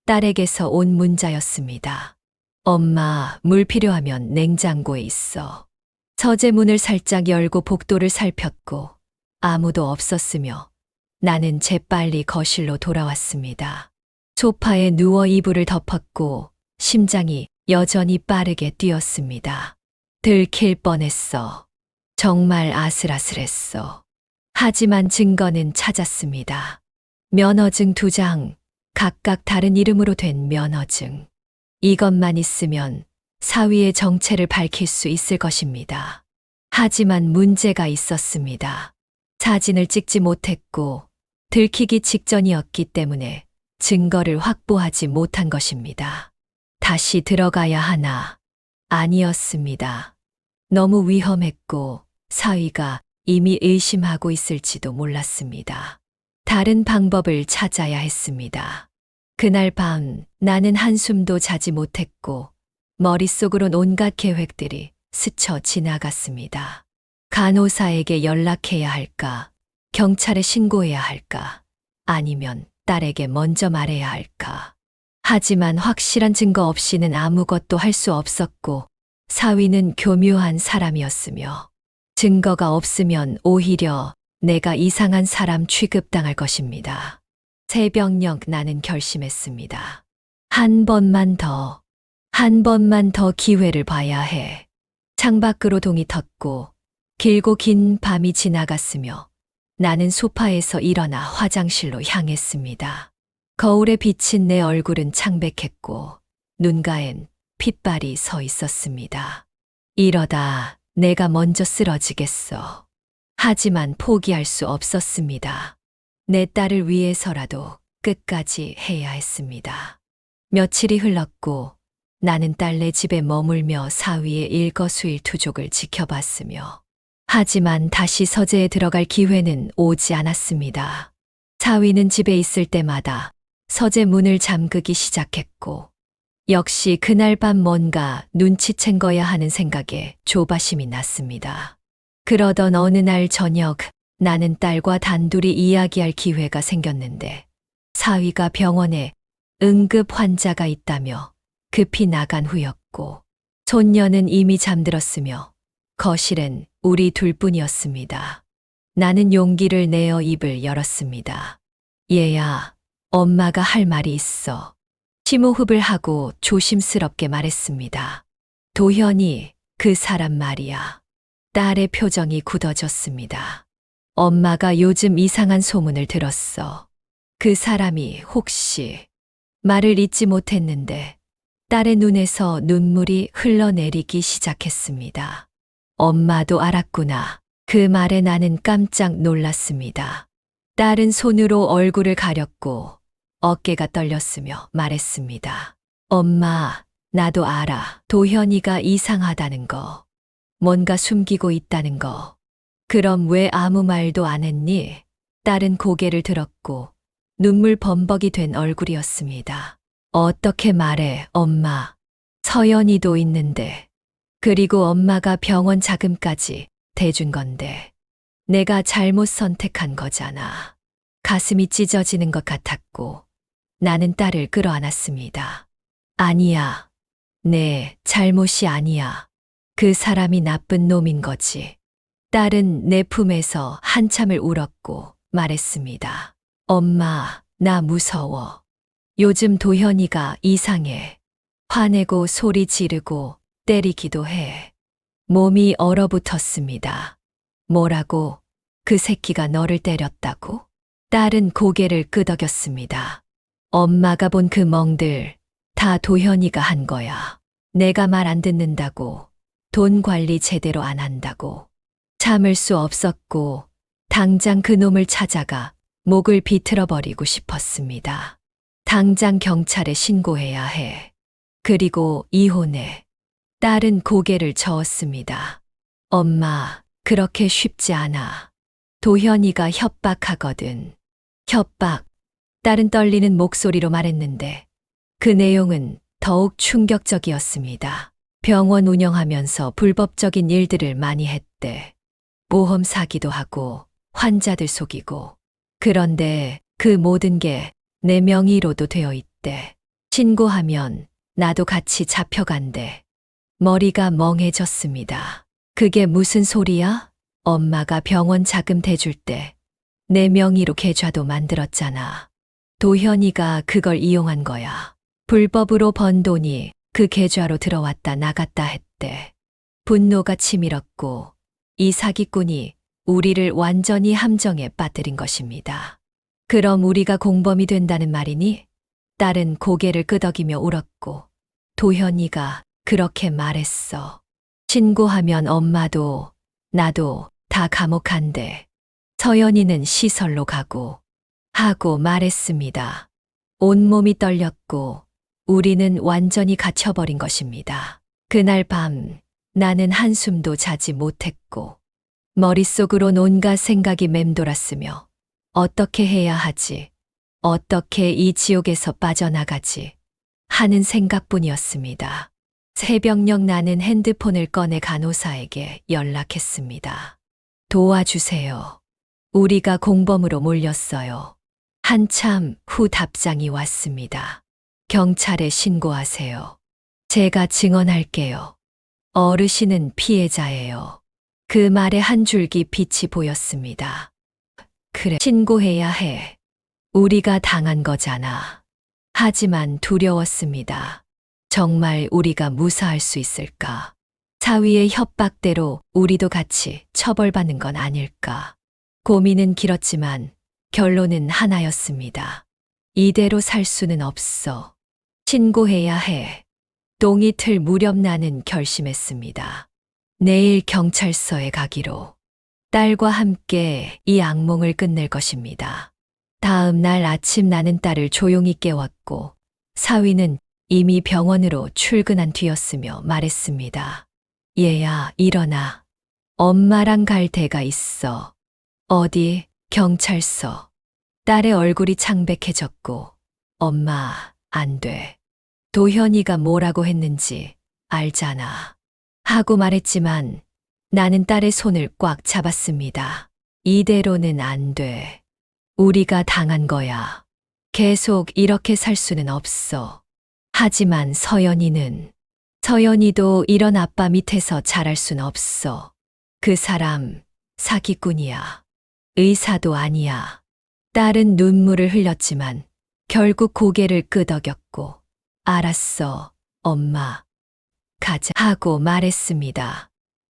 딸에게서 온 문자였습니다. 엄마, 물 필요하면 냉장고에 있어. 서재 문을 살짝 열고 복도를 살폈고 아무도 없었으며 나는 재빨리 거실로 돌아왔습니다. 소파에 누워 이불을 덮었고 심장이 여전히 빠르게 뛰었습니다. 들킬 뻔했어. 정말 아슬아슬했어. 하지만 증거는 찾았습니다. 면허증 2장, 각각 다른 이름으로 된 면허증. 이것만 있으면 사위의 정체를 밝힐 수 있을 것입니다. 하지만 문제가 있었습니다. 사진을 찍지 못했고 들키기 직전이었기 때문에 증거를 확보하지 못한 것입니다. 다시 들어가야 하나? 아니었습니다. 너무 위험했고 사위가 이미 의심하고 있을지도 몰랐습니다. 다른 방법을 찾아야 했습니다. 그날 밤 나는 한숨도 자지 못했고 머릿속으론 온갖 계획들이 스쳐 지나갔습니다. 간호사에게 연락해야 할까? 경찰에 신고해야 할까? 아니면 딸에게 먼저 말해야 할까? 하지만 확실한 증거 없이는 아무것도 할 수 없었고 사위는 교묘한 사람이었으며 증거가 없으면 오히려 내가 이상한 사람 취급당할 것입니다. 새벽녘 나는 결심했습니다. 한 번만 더 기회를 봐야 해. 창밖으로 동이 텄고 길고 긴 밤이 지나갔으며 나는 소파에서 일어나 화장실로 향했습니다. 거울에 비친 내 얼굴은 창백했고 눈가엔 핏발이 서 있었습니다. 이러다 내가 먼저 쓰러지겠어. 하지만 포기할 수 없었습니다. 내 딸을 위해서라도 끝까지 해야 했습니다. 며칠이 흘렀고 나는 딸네 집에 머물며 사위의 일거수일투족을 지켜봤으며 하지만 다시 서재에 들어갈 기회는 오지 않았습니다. 사위는 집에 있을 때마다 서재 문을 잠그기 시작했고 역시 그날 밤 뭔가 눈치챈 거야 하는 생각에 조바심이 났습니다. 그러던 어느 날 저녁 나는 딸과 단둘이 이야기할 기회가 생겼는데 사위가 병원에 응급 환자가 있다며 급히 나간 후였고 손녀는 이미 잠들었으며 거실엔 우리 둘뿐이었습니다. 나는 용기를 내어 입을 열었습니다. 얘야, 엄마가 할 말이 있어. 심호흡을 하고 조심스럽게 말했습니다. 도현이 그 사람 말이야. 딸의 표정이 굳어졌습니다. 엄마가 요즘 이상한 소문을 들었어. 그 사람이 혹시 말을 잇지 못했는데 딸의 눈에서 눈물이 흘러내리기 시작했습니다. 엄마도 알았구나. 그 말에 나는 깜짝 놀랐습니다. 딸은 손으로 얼굴을 가렸고 어깨가 떨렸으며 말했습니다. 엄마, 나도 알아. 도현이가 이상하다는 거. 뭔가 숨기고 있다는 거. 그럼 왜 아무 말도 안 했니? 딸은 고개를 들었고 눈물 범벅이 된 얼굴이었습니다. 어떻게 말해, 엄마. 서연이도 있는데. 그리고 엄마가 병원 자금까지 대준 건데. 내가 잘못 선택한 거잖아. 가슴이 찢어지는 것 같았고 나는 딸을 끌어안았습니다. 아니야. 내 잘못이 아니야. 그 사람이 나쁜 놈인 거지. 딸은 내 품에서 한참을 울었고 말했습니다. 엄마, 나 무서워. 요즘 도현이가 이상해. 화내고 소리 지르고 때리기도 해. 몸이 얼어붙었습니다. 뭐라고? 그 새끼가 너를 때렸다고? 딸은 고개를 끄덕였습니다. 엄마가 본 그 멍들, 다 도현이가 한 거야. 내가 말 안 듣는다고, 돈 관리 제대로 안 한다고. 참을 수 없었고, 당장 그 놈을 찾아가 목을 비틀어버리고 싶었습니다. 당장 경찰에 신고해야 해. 그리고 이혼해. 딸은 고개를 저었습니다. 엄마, 그렇게 쉽지 않아. 도현이가 협박하거든. 협박. 딸은 떨리는 목소리로 말했는데 그 내용은 더욱 충격적이었습니다. 병원 운영하면서 불법적인 일들을 많이 했대. 보험 사기도 하고 환자들 속이고. 그런데 그 모든 게 내 명의로도 되어 있대. 신고하면 나도 같이 잡혀간대. 머리가 멍해졌습니다. 그게 무슨 소리야? 엄마가 병원 자금 대줄 때 내 명의로 계좌도 만들었잖아. 도현이가 그걸 이용한 거야. 불법으로 번 돈이 그 계좌로 들어왔다 나갔다 했대. 분노가 치밀었고 이 사기꾼이 우리를 완전히 함정에 빠뜨린 것입니다. 그럼 우리가 공범이 된다는 말이니? 딸은 고개를 끄덕이며 울었고 도현이가 그렇게 말했어. 신고하면 엄마도 나도 다 감옥 간대. 서연이는 시설로 가고 하고 말했습니다. 온몸이 떨렸고 우리는 완전히 갇혀버린 것입니다. 그날 밤 나는 한숨도 자지 못했고 머릿속으론 온갖 생각이 맴돌았으며 어떻게 해야 하지? 어떻게 이 지옥에서 빠져나가지? 하는 생각뿐이었습니다. 새벽녘 나는 핸드폰을 꺼내 간호사에게 연락했습니다. 도와주세요. 우리가 공범으로 몰렸어요. 한참 후 답장이 왔습니다. 경찰에 신고하세요. 제가 증언할게요. 어르신은 피해자예요. 그 말에 한 줄기 빛이 보였습니다. 그래, 신고해야 해. 우리가 당한 거잖아. 하지만 두려웠습니다. 정말 우리가 무사할 수 있을까? 사위의 협박대로 우리도 같이 처벌받는 건 아닐까? 고민은 길었지만 결론은 하나였습니다. 이대로 살 수는 없어. 신고해야 해. 똥이 틀 무렵 나는 결심했습니다. 내일 경찰서에 가기로. 딸과 함께 이 악몽을 끝낼 것입니다. 다음 날 아침 나는 딸을 조용히 깨웠고 사위는 이미 병원으로 출근한 뒤였으며 말했습니다. 얘야, 일어나. 엄마랑 갈 데가 있어. 어디? 경찰서. 딸의 얼굴이 창백해졌고 엄마, 안 돼. 도현이가 뭐라고 했는지 알잖아. 하고 말했지만 나는 딸의 손을 꽉 잡았습니다. 이대로는 안 돼. 우리가 당한 거야. 계속 이렇게 살 수는 없어. 하지만 서연이도 이런 아빠 밑에서 자랄 순 없어. 그 사람 사기꾼이야. 의사도 아니야. 딸은 눈물을 흘렸지만 결국 고개를 끄덕였고 알았어, 엄마. 가자 하고 말했습니다.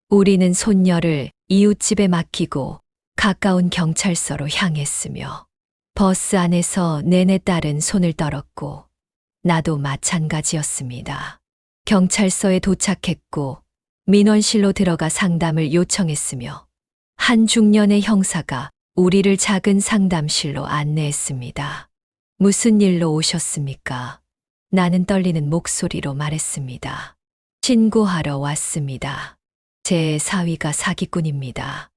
우리는 손녀를 이웃집에 맡기고 가까운 경찰서로 향했으며 버스 안에서 내내 딸은 손을 떨었고 나도 마찬가지였습니다. 경찰서에 도착했고 민원실로 들어가 상담을 요청했으며 한 중년의 형사가 우리를 작은 상담실로 안내했습니다. 무슨 일로 오셨습니까? 나는 떨리는 목소리로 말했습니다. 신고하러 왔습니다. 제 사위가 사기꾼입니다.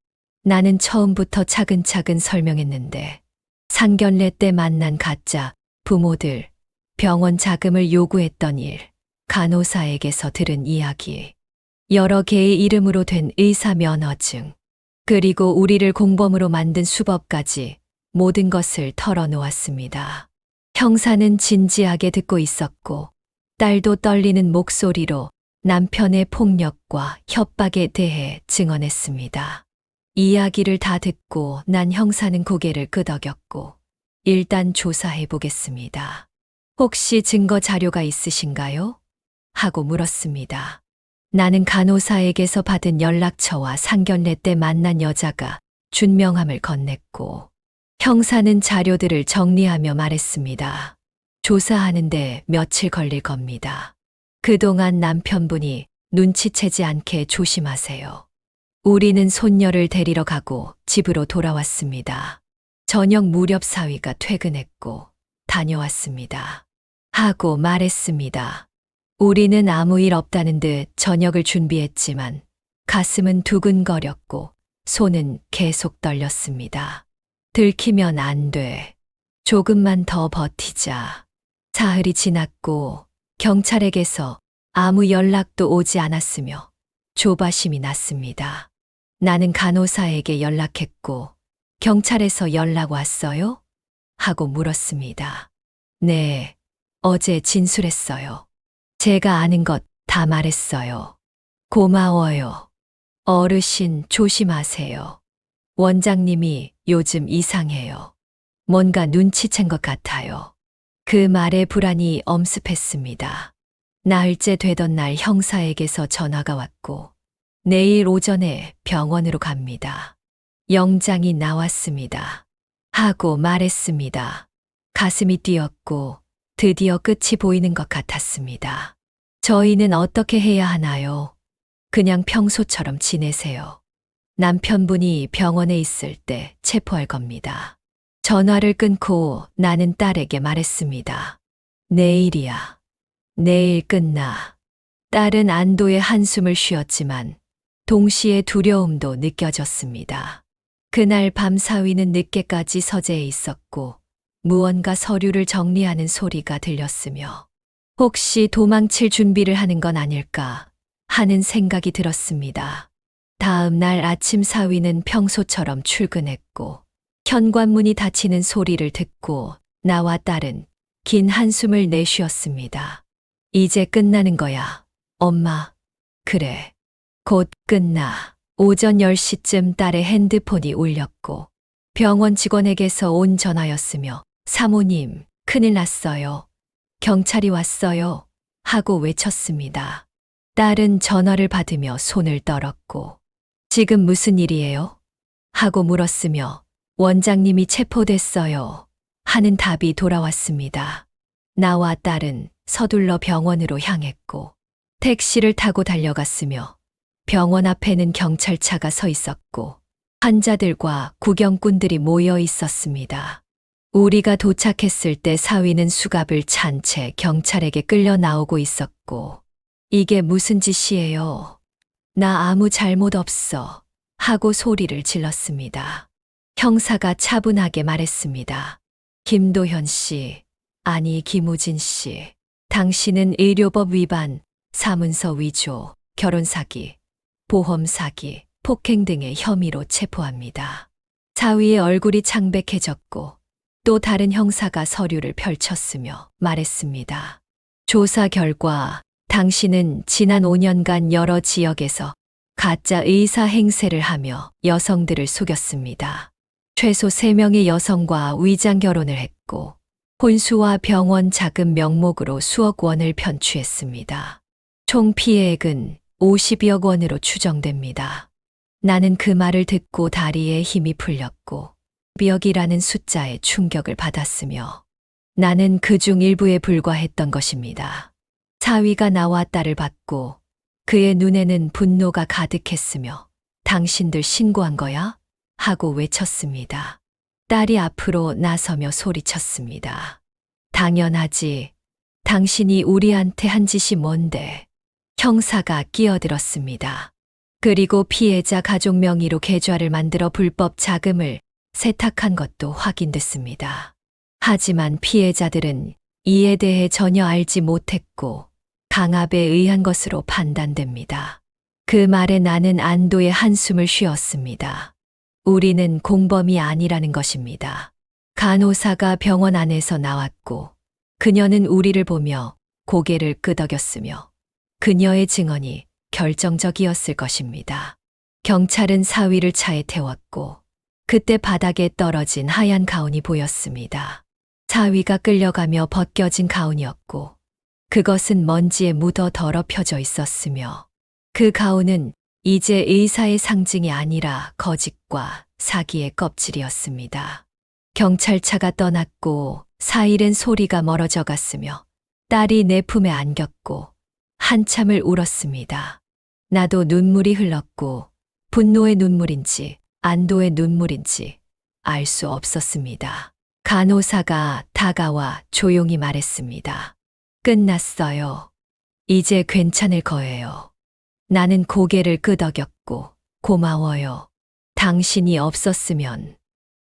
나는 처음부터 차근차근 설명했는데 상견례 때 만난 가짜 부모들, 병원 자금을 요구했던 일, 간호사에게서 들은 이야기, 여러 개의 이름으로 된 의사 면허증, 그리고 우리를 공범으로 만든 수법까지 모든 것을 털어놓았습니다. 형사는 진지하게 듣고 있었고 딸도 떨리는 목소리로 남편의 폭력과 협박에 대해 증언했습니다. 이야기를 다 듣고 난 형사는 고개를 끄덕였고 일단 조사해 보겠습니다. 혹시 증거 자료가 있으신가요? 하고 물었습니다. 나는 간호사에게서 받은 연락처와 상견례 때 만난 여자가 준 명함을 건넸고 형사는 자료들을 정리하며 말했습니다. 조사하는데 며칠 걸릴 겁니다. 그동안 남편분이 눈치채지 않게 조심하세요. 우리는 손녀를 데리러 가고 집으로 돌아왔습니다. 저녁 무렵 사위가 퇴근했고 다녀왔습니다. 하고 말했습니다. 우리는 아무 일 없다는 듯 저녁을 준비했지만 가슴은 두근거렸고 손은 계속 떨렸습니다. 들키면 안 돼. 조금만 더 버티자. 사흘이 지났고 경찰에게서 아무 연락도 오지 않았으며 조바심이 났습니다. 나는 간호사에게 연락했고 경찰에서 연락 왔어요? 하고 물었습니다. 네, 어제 진술했어요. 제가 아는 것 다 말했어요. 고마워요. 어르신 조심하세요. 원장님이 요즘 이상해요. 뭔가 눈치챈 것 같아요. 그 말에 불안이 엄습했습니다. 나흘째 되던 날 형사에게서 전화가 왔고 내일 오전에 병원으로 갑니다. 영장이 나왔습니다. 하고 말했습니다. 가슴이 뛰었고 드디어 끝이 보이는 것 같았습니다. 저희는 어떻게 해야 하나요? 그냥 평소처럼 지내세요. 남편분이 병원에 있을 때 체포할 겁니다. 전화를 끊고 나는 딸에게 말했습니다. 내일이야. 내일 끝나. 딸은 안도의 한숨을 쉬었지만 동시에 두려움도 느껴졌습니다. 그날 밤 사위는 늦게까지 서재에 있었고 무언가 서류를 정리하는 소리가 들렸으며 혹시 도망칠 준비를 하는 건 아닐까 하는 생각이 들었습니다. 다음 날 아침 사위는 평소처럼 출근했고 현관문이 닫히는 소리를 듣고 나와 딸은 긴 한숨을 내쉬었습니다. 이제 끝나는 거야, 엄마. 그래. 곧 끝나. 오전 10시쯤 딸의 핸드폰이 울렸고 병원 직원에게서 온 전화였으며 사모님, 큰일 났어요. 경찰이 왔어요. 하고 외쳤습니다. 딸은 전화를 받으며 손을 떨었고 지금 무슨 일이에요? 하고 물었으며 원장님이 체포됐어요. 하는 답이 돌아왔습니다. 나와 딸은 서둘러 병원으로 향했고 택시를 타고 달려갔으며 병원 앞에는 경찰차가 서 있었고 환자들과 구경꾼들이 모여 있었습니다. 우리가 도착했을 때 사위는 수갑을 찬 채 경찰에게 끌려 나오고 있었고 이게 무슨 짓이에요? 나 아무 잘못 없어. 하고 소리를 질렀습니다. 형사가 차분하게 말했습니다. 김도현 씨, 아니 김우진 씨, 당신은 의료법 위반, 사문서 위조, 결혼 사기, 보험 사기, 폭행 등의 혐의로 체포합니다. 사위의 얼굴이 창백해졌고 또 다른 형사가 서류를 펼쳤으며 말했습니다. 조사 결과 당신은 지난 5년간 여러 지역에서 가짜 의사 행세를 하며 여성들을 속였습니다. 최소 3명의 여성과 위장 결혼을 했고 혼수와 병원 자금 명목으로 수억 원을 편취했습니다. 총 피해액은 50여 원으로 추정됩니다. 나는 그 말을 듣고 다리에 힘이 풀렸고 10억이라는 숫자에 충격을 받았으며 나는 그중 일부에 불과했던 것입니다. 사위가 나와 딸을 봤고 그의 눈에는 분노가 가득했으며 당신들 신고한 거야? 하고 외쳤습니다. 딸이 앞으로 나서며 소리쳤습니다. 당연하지. 당신이 우리한테 한 짓이 뭔데? 형사가 끼어들었습니다. 그리고 피해자 가족 명의로 계좌를 만들어 불법 자금을 세탁한 것도 확인됐습니다. 하지만 피해자들은 이에 대해 전혀 알지 못했고 강압에 의한 것으로 판단됩니다. 그 말에 나는 안도의 한숨을 쉬었습니다. 우리는 공범이 아니라는 것입니다. 간호사가 병원 안에서 나왔고 그녀는 우리를 보며 고개를 끄덕였으며 그녀의 증언이 결정적이었을 것입니다. 경찰은 사위를 차에 태웠고 그때 바닥에 떨어진 하얀 가운이 보였습니다. 사위가 끌려가며 벗겨진 가운이었고 그것은 먼지에 묻어 더럽혀져 있었으며 그 가운은 이제 의사의 상징이 아니라 거짓과 사기의 껍질이었습니다. 경찰차가 떠났고 사일은 소리가 멀어져 갔으며 딸이 내 품에 안겼고 한참을 울었습니다. 나도 눈물이 흘렀고 분노의 눈물인지 안도의 눈물인지 알 수 없었습니다. 간호사가 다가와 조용히 말했습니다. 끝났어요. 이제 괜찮을 거예요. 나는 고개를 끄덕였고 고마워요. 당신이 없었으면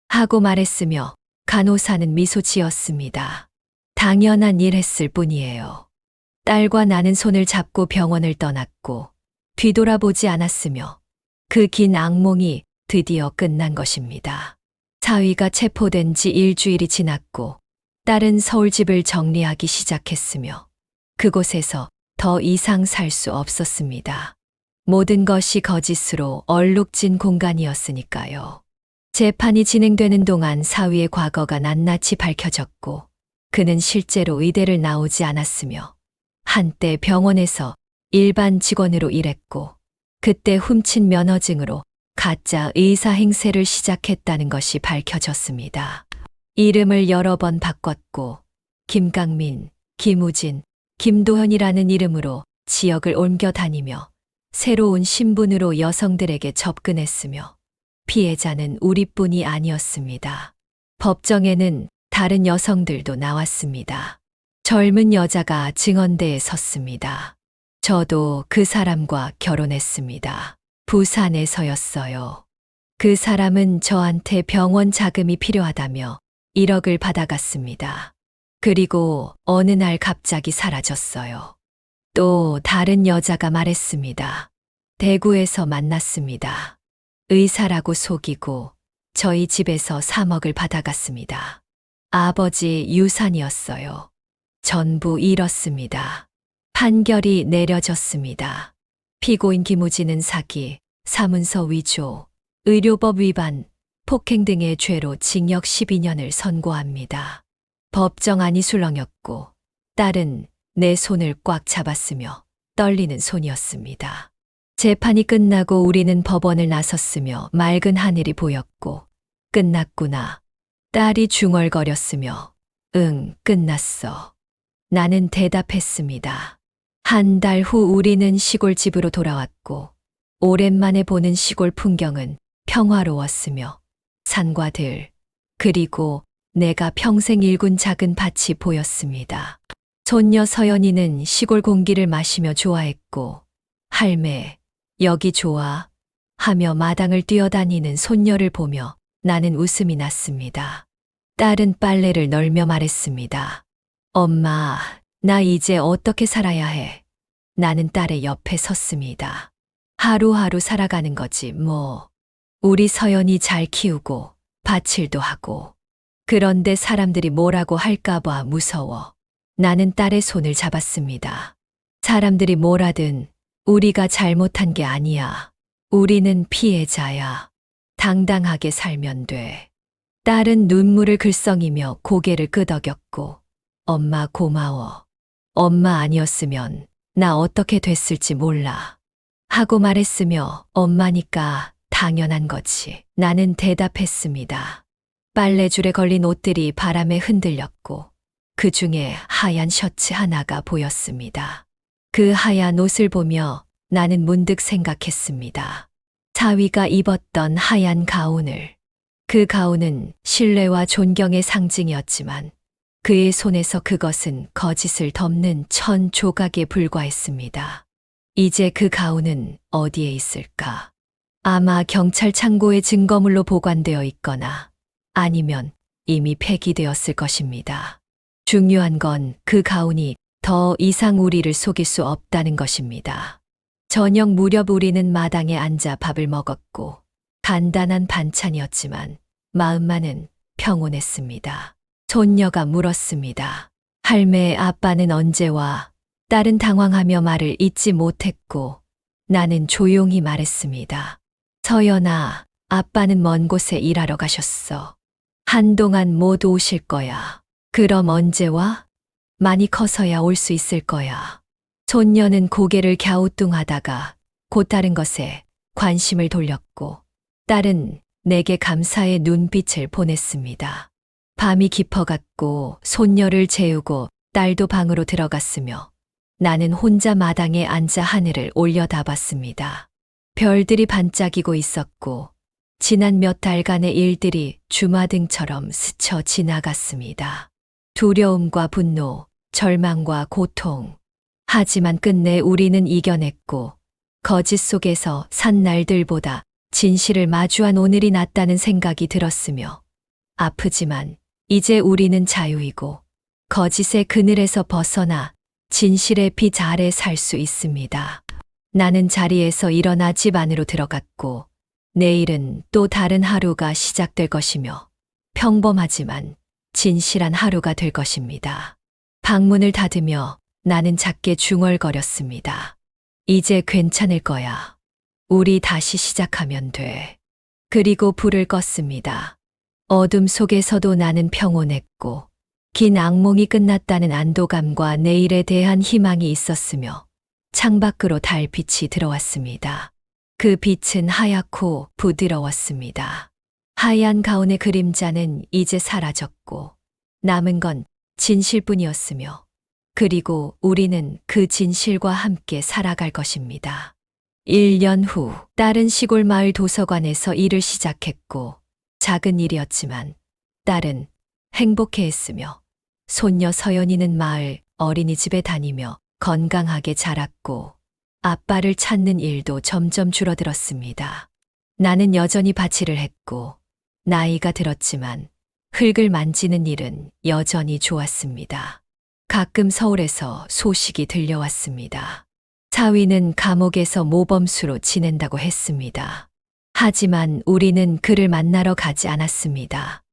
하고 말했으며 간호사는 미소 지었습니다. 당연한 일 했을 뿐이에요. 딸과 나는 손을 잡고 병원을 떠났고 뒤돌아보지 않았으며 그 긴 악몽이 드디어 끝난 것입니다. 사위가 체포된 지 일주일이 지났고 딸은 서울집을 정리하기 시작했으며 그곳에서 더 이상 살 수 없었습니다. 모든 것이 거짓으로 얼룩진 공간이었으니까요. 재판이 진행되는 동안 사위의 과거가 낱낱이 밝혀졌고 그는 실제로 의대를 나오지 않았으며 한때 병원에서 일반 직원으로 일했고 그때 훔친 면허증으로 가짜 의사 행세를 시작했다는 것이 밝혀졌습니다. 이름을 여러 번 바꿨고 김강민, 김우진, 김도현이라는 이름으로 지역을 옮겨 다니며 새로운 신분으로 여성들에게 접근했으며 피해자는 우리뿐이 아니었습니다. 법정에는 다른 여성들도 나왔습니다. 젊은 여자가 증언대에 섰습니다. 저도 그 사람과 결혼했습니다. 부산에서였어요. 그 사람은 저한테 병원 자금이 필요하다며 1억을 받아갔습니다. 그리고 어느 날 갑자기 사라졌어요. 또 다른 여자가 말했습니다. 대구에서 만났습니다. 의사라고 속이고 저희 집에서 3억을 받아갔습니다. 아버지 유산이었어요. 전부 잃었습니다. 판결이 내려졌습니다. 피고인 김우진은 사기, 사문서 위조, 의료법 위반, 폭행 등의 죄로 징역 12년을 선고합니다. 법정안이 술렁였고 딸은 내 손을 꽉 잡았으며 떨리는 손이었습니다. 재판이 끝나고 우리는 법원을 나섰으며 맑은 하늘이 보였고 끝났구나. 딸이 중얼거렸으며 응, 끝났어. 나는 대답했습니다. 한 달 후 우리는 시골집으로 돌아왔고 오랜만에 보는 시골 풍경은 평화로웠으며 산과 들 그리고 내가 평생 일군 작은 밭이 보였습니다. 손녀 서연이는 시골 공기를 마시며 좋아했고 할매, 여기 좋아 하며 마당을 뛰어다니는 손녀를 보며 나는 웃음이 났습니다. 딸은 빨래를 널며 말했습니다. 엄마, 나 이제 어떻게 살아야 해? 나는 딸의 옆에 섰습니다. 하루하루 살아가는 거지 뭐. 우리 서연이 잘 키우고 밭일도 하고. 그런데 사람들이 뭐라고 할까봐 무서워. 나는 딸의 손을 잡았습니다. 사람들이 뭐라든 우리가 잘못한 게 아니야. 우리는 피해자야. 당당하게 살면 돼. 딸은 눈물을 글썽이며 고개를 끄덕였고 엄마 고마워. 엄마 아니었으면 나 어떻게 됐을지 몰라. 하고 말했으며 엄마니까 당연한 거지. 나는 대답했습니다. 빨래줄에 걸린 옷들이 바람에 흔들렸고 그 중에 하얀 셔츠 하나가 보였습니다. 그 하얀 옷을 보며 나는 문득 생각했습니다. 사위가 입었던 하얀 가운을. 그 가운은 신뢰와 존경의 상징이었지만 그의 손에서 그것은 거짓을 덮는 천 조각에 불과했습니다. 이제 그 가운은 어디에 있을까? 아마 경찰 창고에 증거물로 보관되어 있거나 아니면 이미 폐기되었을 것입니다. 중요한 건 그 가운이 더 이상 우리를 속일 수 없다는 것입니다. 저녁 무렵 우리는 마당에 앉아 밥을 먹었고 간단한 반찬이었지만 마음만은 평온했습니다. 손녀가 물었습니다. 할매, 아빠는 언제 와? 딸은 당황하며 말을 잇지 못했고 나는 조용히 말했습니다. 서연아, 아빠는 먼 곳에 일하러 가셨어. 한동안 못 오실 거야. 그럼 언제 와? 많이 커서야 올 수 있을 거야. 손녀는 고개를 갸우뚱하다가 곧 다른 것에 관심을 돌렸고 딸은 내게 감사의 눈빛을 보냈습니다. 밤이 깊어갔고 손녀를 재우고 딸도 방으로 들어갔으며 나는 혼자 마당에 앉아 하늘을 올려다봤습니다. 별들이 반짝이고 있었고 지난 몇 달간의 일들이 주마등처럼 스쳐 지나갔습니다. 두려움과 분노, 절망과 고통. 하지만 끝내 우리는 이겨냈고 거짓 속에서 산 날들보다 진실을 마주한 오늘이 낫다는 생각이 들었으며 아프지만 이제 우리는 자유이고 거짓의 그늘에서 벗어나 진실의 빛 아래 살 수 있습니다. 나는 자리에서 일어나 집 안으로 들어갔고 내일은 또 다른 하루가 시작될 것이며 평범하지만 진실한 하루가 될 것입니다. 방문을 닫으며 나는 작게 중얼거렸습니다. 이제 괜찮을 거야. 우리 다시 시작하면 돼. 그리고 불을 껐습니다. 어둠 속에서도 나는 평온했고 긴 악몽이 끝났다는 안도감과 내일에 대한 희망이 있었으며 창밖으로 달빛이 들어왔습니다. 그 빛은 하얗고 부드러웠습니다. 하얀 가운의 그림자는 이제 사라졌고 남은 건 진실뿐이었으며 그리고 우리는 그 진실과 함께 살아갈 것입니다. 1년 후 딸은 시골 마을 도서관에서 일을 시작했고 작은 일이었지만 딸은 행복해했으며 손녀 서연이는 마을 어린이집에 다니며 건강하게 자랐고 아빠를 찾는 일도 점점 줄어들었습니다. 나는 여전히 밭일을 했고 나이가 들었지만 흙을 만지는 일은 여전히 좋았습니다. 가끔 서울에서 소식이 들려왔습니다. 사위는 감옥에서 모범수로 지낸다고 했습니다. 하지만 우리는 그를 만나러 가지 않았습니다.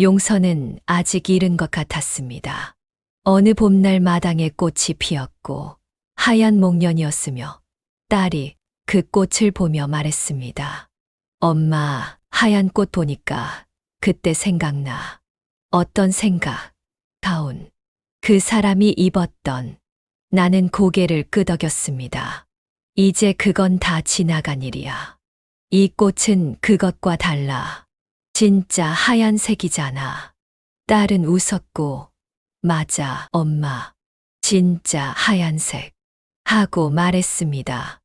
용서는 아직 이른 것 같았습니다. 어느 봄날 마당에 꽃이 피었고 하얀 목련이었으며 딸이 그 꽃을 보며 말했습니다. 엄마, 하얀 꽃 보니까 그때 생각나. 어떤 생각? 가운. 그 사람이 입었던. 나는 고개를 끄덕였습니다. 이제 그건 다 지나간 일이야. 이 꽃은 그것과 달라. 진짜 하얀색이잖아. 딸은 웃었고, 맞아, 엄마. 진짜 하얀색. 하고 말했습니다.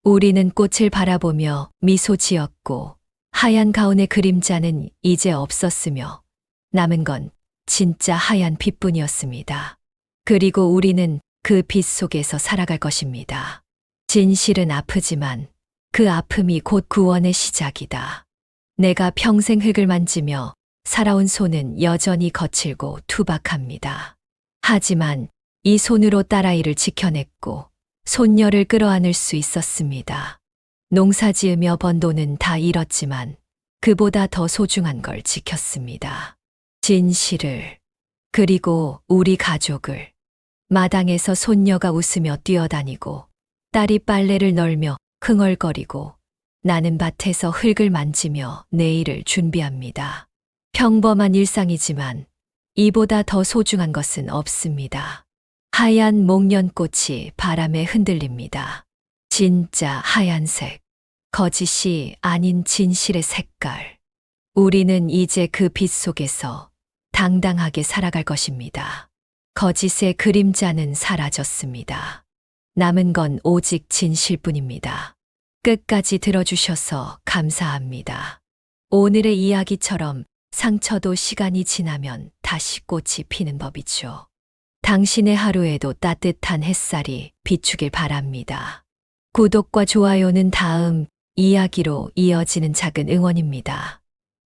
우리는 꽃을 바라보며 미소 지었고, 하얀 가운의 그림자는 이제 없었으며, 남은 건 진짜 하얀 빛뿐이었습니다. 그리고 우리는 그 빛 속에서 살아갈 것입니다. 진실은 아프지만 그 아픔이 곧 구원의 시작이다. 내가 평생 흙을 만지며 살아온 손은 여전히 거칠고 투박합니다. 하지만 이 손으로 딸아이를 지켜냈고 손녀를 끌어안을 수 있었습니다. 농사 지으며 번 돈은 다 잃었지만 그보다 더 소중한 걸 지켰습니다. 진실을, 그리고 우리 가족을. 마당에서 손녀가 웃으며 뛰어다니고 딸이 빨래를 널며 흥얼거리고 나는 밭에서 흙을 만지며 내일을 준비합니다. 평범한 일상이지만 이보다 더 소중한 것은 없습니다. 하얀 목련꽃이 바람에 흔들립니다. 진짜 하얀색, 거짓이 아닌 진실의 색깔. 우리는 이제 그 빛 속에서 당당하게 살아갈 것입니다. 거짓의 그림자는 사라졌습니다. 남은 건 오직 진실뿐입니다. 끝까지 들어주셔서 감사합니다. 오늘의 이야기처럼 상처도 시간이 지나면 다시 꽃이 피는 법이죠. 당신의 하루에도 따뜻한 햇살이 비추길 바랍니다. 구독과 좋아요는 다음 이야기로 이어지는 작은 응원입니다.